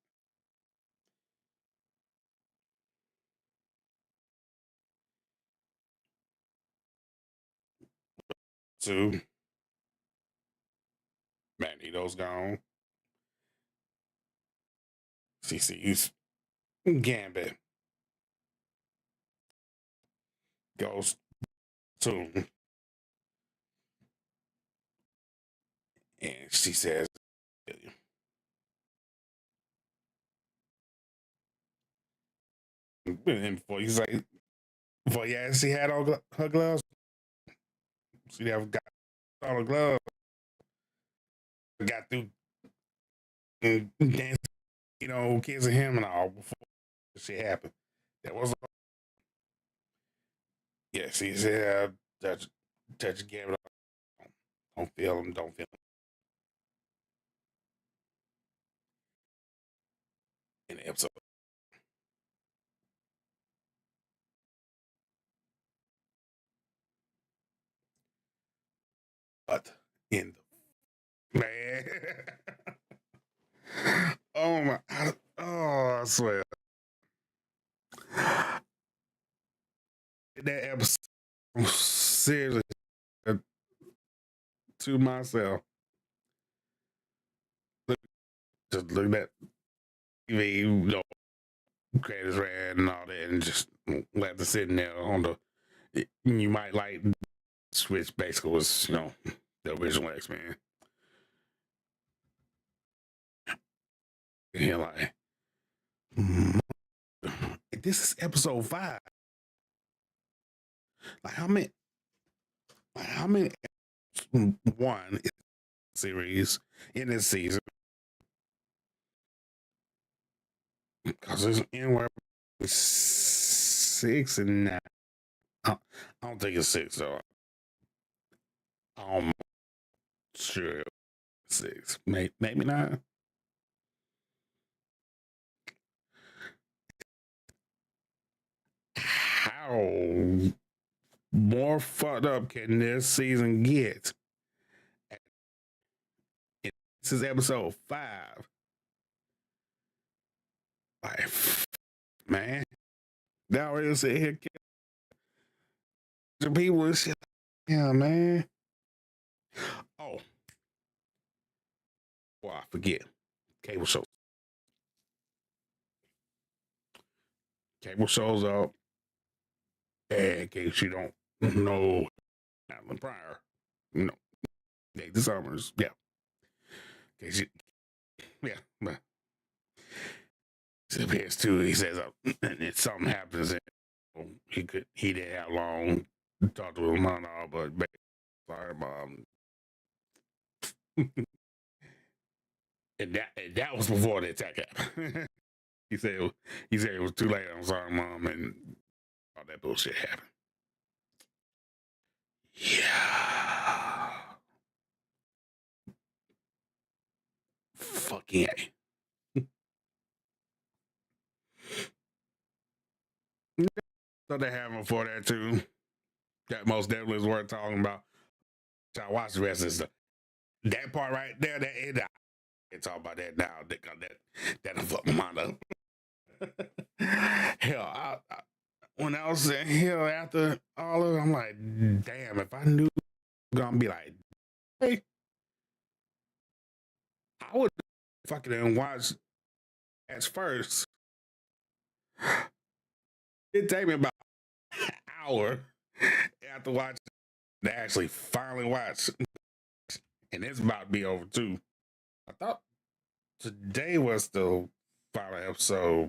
Two, Magneto's gone. CCU's Gambit goes to, and she says, and before she had all her gloves, she never got all her gloves, got through and dancing, kissing him and all before shit happened. That was, yeah, she said, touch Gambit, don't feel him, don't feel him. In the episode, What in the man? Oh my! Oh, I swear. That episode, seriously, to myself, just look at TV, you know, credits ran and all that, and just left it sitting there on the. You might like Switch. Basically, was the original X-Men. And you're like, this is episode 5. Like how many? How many? One series in this season because it's anywhere 6 and 9. I don't think it's 6 though. I'm sure 6, maybe 9. How more fucked up can this season get? This is episode 5. Like, man, they already sit here killing people and shit. Yeah, man. Oh, well, I forget. Cable shows. Cable shows up. And in case you don't know, Alan Pryor, Nate the Summers, yeah. In case you, yeah, but it appears too. He says, and if something happens, and he didn't have long to talk to his mom, but sorry, mom. and that was before the attack happened. he said it was too late. I'm sorry, mom, and all that bullshit happened. Yeah. Fucking A. So they have him for that too. That most definitely is worth talking about. So I watch the rest of stuff. That part right there, that end, I can talk about that now. That'll fuck my mind up. Hell, when I was in here after all of it, I'm like, damn, if I knew I was gonna be like, hey, I would fucking watch at first. It take me about an hour after watching to actually finally watch. And it's about to be over too. I thought today was the final episode.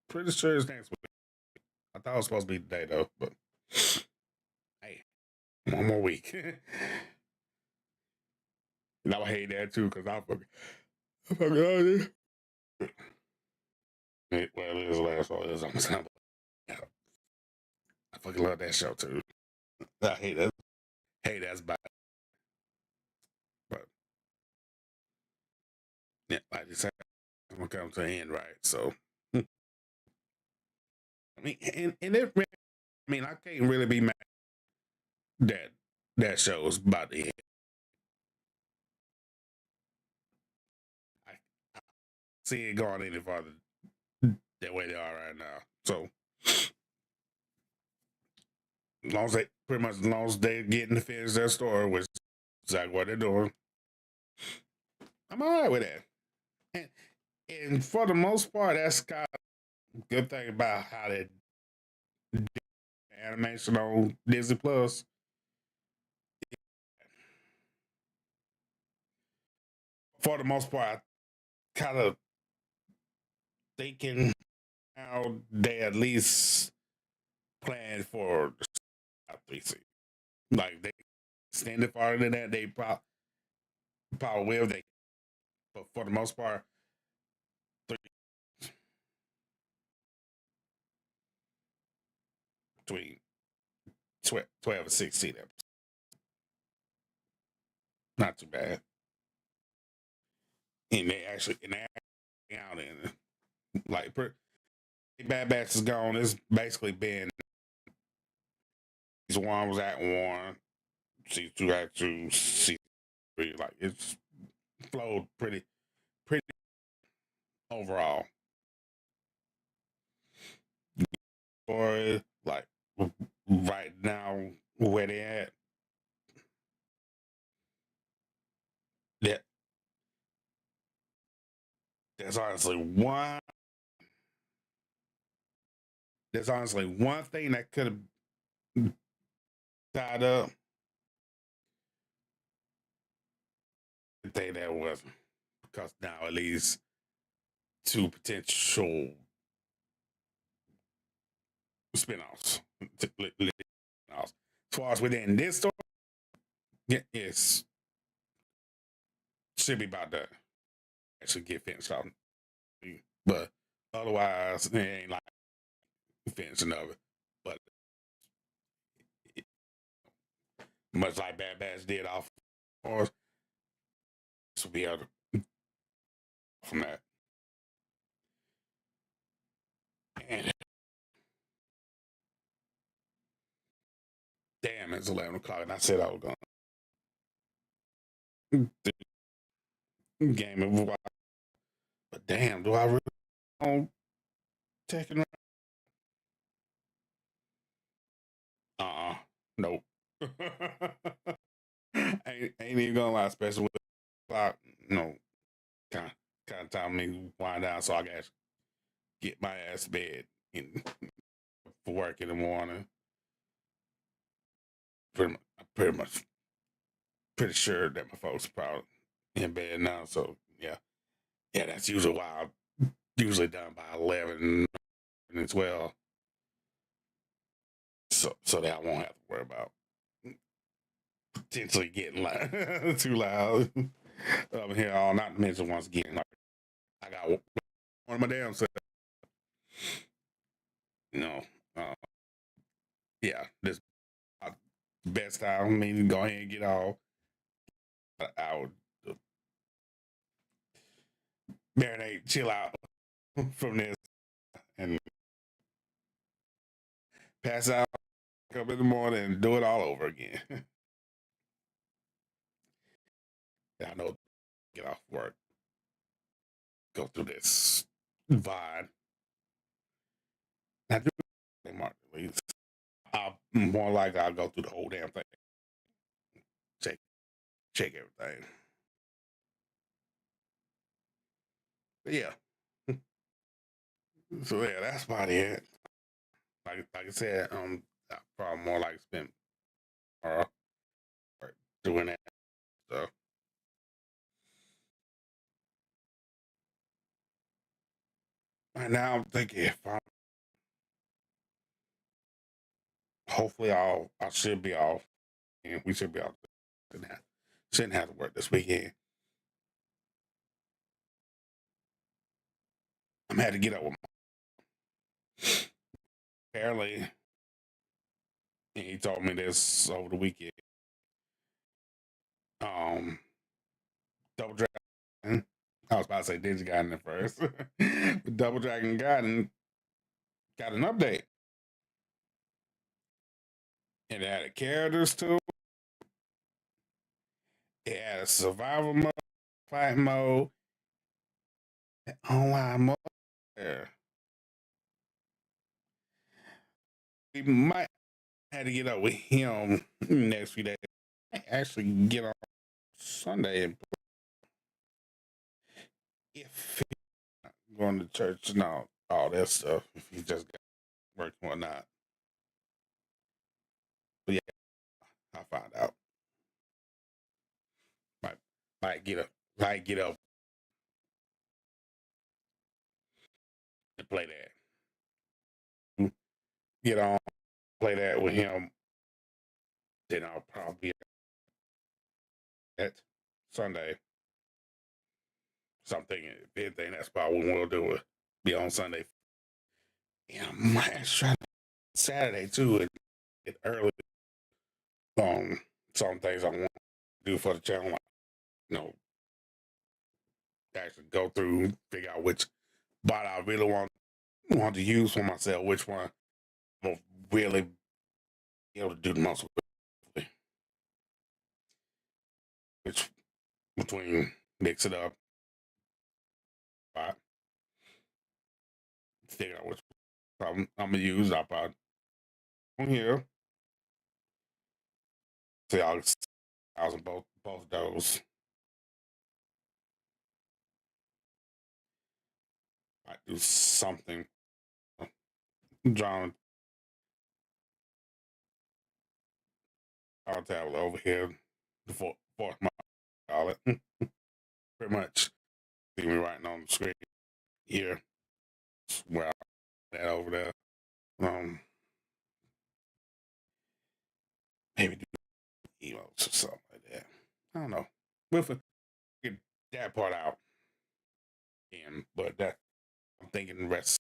Pretty sure it's next week. I thought it was supposed to be today though, but hey, one more week. And I would hate that too because I fucking love it. Well, it is the last one. It's almost time. Yeah, I fucking love that show too. I hate that. Hey, that's bad. But yeah, like you said, I'm gonna come to an end, right? So, I mean, and it. I mean, I can't really be mad that show is about to end. I see it going any farther that way they are right now. So, as long as they're getting to finish their story, which is exactly what they're doing, I'm all right with that. And for the most part, that's kind of a good thing about how they do animation on Disney Plus. For the most part, I kind of thinking how they at least plan for the 3 seasons. Like they extended farther than that, they probably will. But for the most part, 3 between 12 and 16 episodes. Not too bad. And they actually out in like Bad Batch is gone. It's basically been one was at one. C2 Act 2, C3. Like it's flowed pretty overall. Or like right now where they at, that there's honestly one thing that could have tied up. I think that was because now at least two potential spinoffs. As far as within this story, yeah, it's should be about to actually get finished off. But otherwise, it ain't like finishing of it. But it, much like Bad Batch did off course, this will be able to from that. And damn, it's 11 o'clock, and I said I was going to game of a while. But damn, do I really want taking around? Nope. ain't even gonna lie, especially with the clock. No, kind of time me to wind down so I can get my ass to bed and for work in the morning. Pretty sure that my folks are probably in bed now. So yeah, that's usually why I'm usually done by 11 and 12. So that I won't have to worry about potentially getting too loud up here. All not to mention once again, like I got one of my damn self. You know, uh, yeah, this best time. I mean, go ahead and get all. I would marinate, chill out from this, and pass out, wake up in the morning, and do it all over again. I know, get off work, go through this vibe. I do market leads. I'll more likely I'll go through the whole damn thing, check everything. But yeah, so yeah, that's about it. Like I said, I probably more like spend or doing that stuff. Right now, I'm thinking if hopefully I should be off, and we should be off. Shouldn't have to work this weekend. I'm had to get up with apparently, and he told me this over the weekend. Um, Double Dragon. I was about to say Digi got in it first, but Double Dragon got an update. It added characters to it. It added survival mode, fight mode, online mode. Yeah. We might have to get up with him next few days. Actually, get on Sunday and if he's going to church and all that stuff, if he just got work and whatnot. But yeah, I'll find out. Might might get up and play that. Get on, play that with him. Then I'll probably be at Sunday. Something, if anything, that's probably what we'll do. It be on Sunday. Yeah, I might try Saturday too. And get early. Some things I want to do for the channel, like, you know, actually go through, figure out which bot I really want to use for myself, which one I'm really be able to do the most with. between mix it up, right? Figure out which I'm gonna use. I'll probably on here. See, I'll thousand both those. I do something. Drawing our tablet over here. The fourth my call it. Pretty much see me writing on the screen here. Where I that over there. Maybe do emotes or something like that. I don't know. We'll get that part out. But that I'm thinking the rest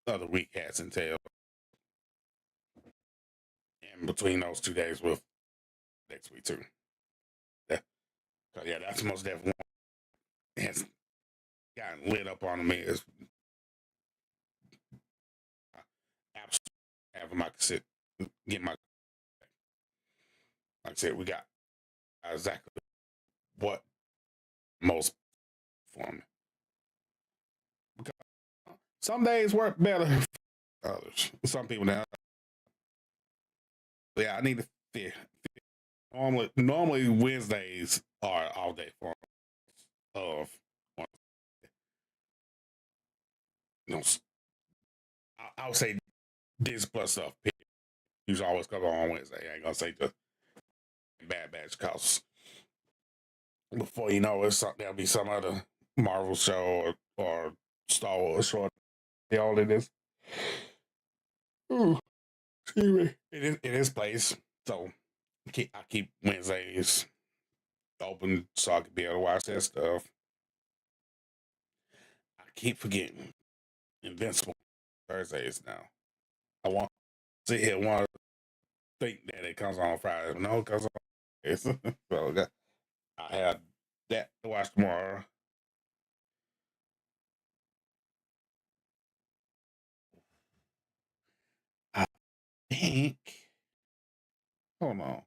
of the week has entailed. And between those 2 days with next week too. Yeah, that's most definitely one has gotten lit up on me is absolutely having my cassette get my like I said, we got exactly what most for me. Because some days work better than others. Some people now. Yeah, I need to fit. Normally Wednesdays are all day for of you know I would say this plus stuff. Usually always come on Wednesday. I ain't gonna say just Bad Batch cause before you know it's there'll be some other Marvel show or Star Wars show. All it is. Ooh, excuse me. It is place. So I keep Wednesdays open so I can be able to watch that stuff. I keep forgetting Invincible Thursdays now. I want to sit here and want to think that it comes on Friday. But no, it comes on Fridays. So I have that to watch tomorrow. I think. Hold on.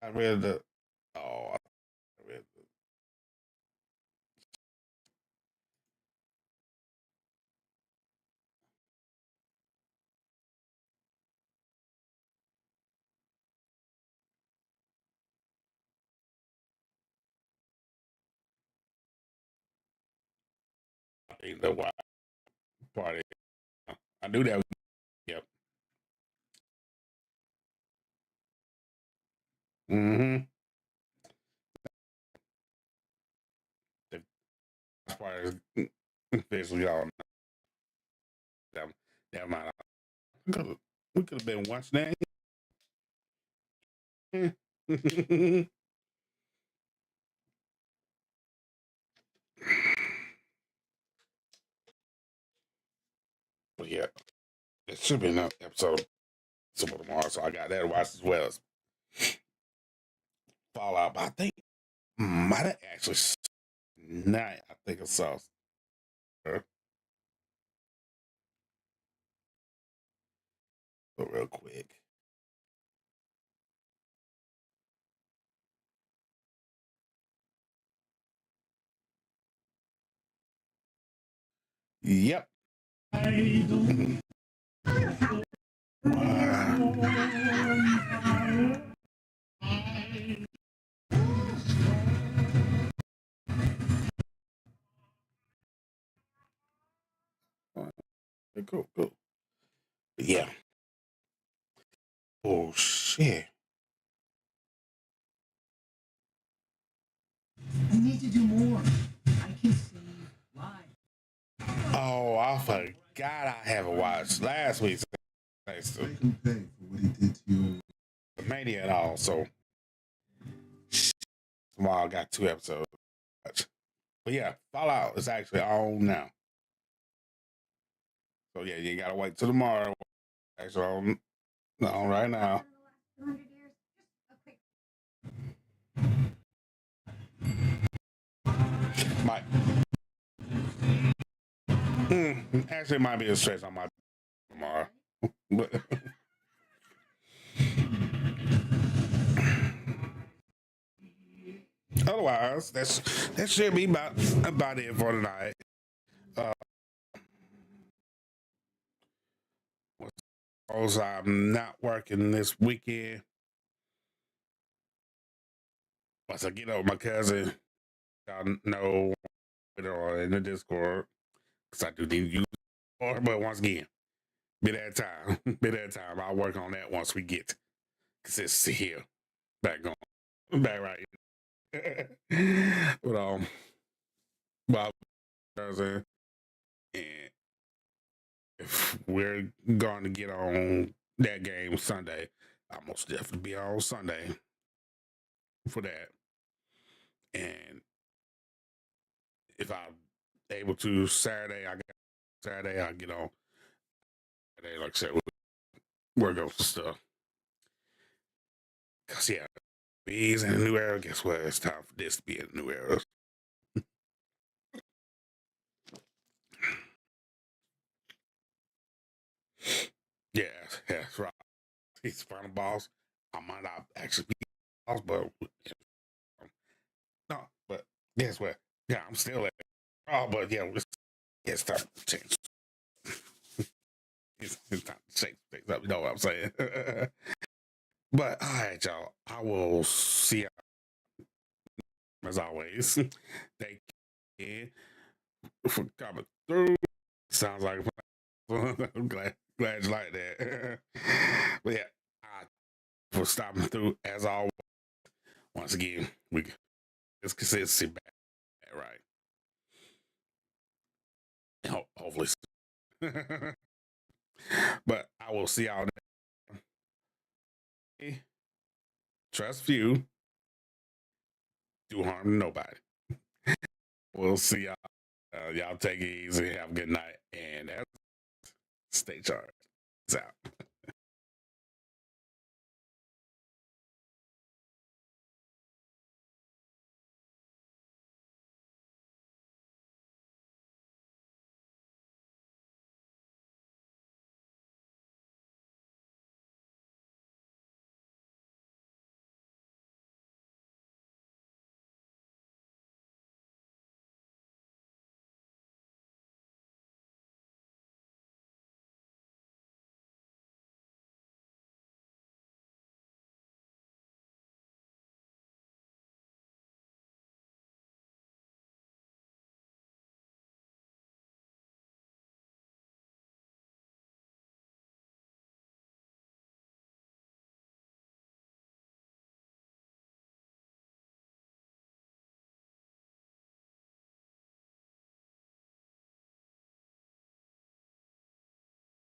I read the. Oh, I read the. I think the watch party. I knew that. Yep. Mm-hmm. The watch party is officially on. Never mind. We could have been watching that. But yeah, it should be another episode of Super tomorrow, so I got that to watch as well as Fallout. But I think might have actually night. I think I saw her real quick. Yep. Cool, cool. Yeah. Oh shit. I need to do more. I can see live. Oh, I forgot I haven't watched last week's Make him pay for what he did to you. Mania and all. So tomorrow I got 2 episodes. But yeah, Fallout is actually on now. So yeah, you gotta wait till tomorrow. Actually on right now. Might actually it might be a stretch on my tomorrow. But otherwise, that should be about it for tonight. Also, I'm not working this weekend. Once I get over my cousin, y'all know in the Discord, because I do need to use it. But once again, bit at a time. Bit at a time. I'll work on that once we get consistency here. Back right. But well, cousin, and if we're going to get on that game Sunday, I'll most definitely be on Sunday for that. And if I'm able to Saturday, I'll get on Saturday, like I said, work on some stuff. Cause yeah, he's in a new era. Guess what? It's time for this to be a new era. Yeah, that's right. He's the final boss. I might not actually be boss, but no. But guess what? Yeah, I'm still at. Oh, but yeah, it's time to change. It's time to change things up. You know what I'm saying? But all right, y'all. I will see you as always. Thank you for coming through. Sounds like I'm glad you like that. But yeah, for stopping through as always. Once again, it's consistency back right. Hopefully. But I will see y'all next. Trust few, do harm to nobody. We'll see y'all. Y'all take it easy. Have a good night, and stay charged. Peace out.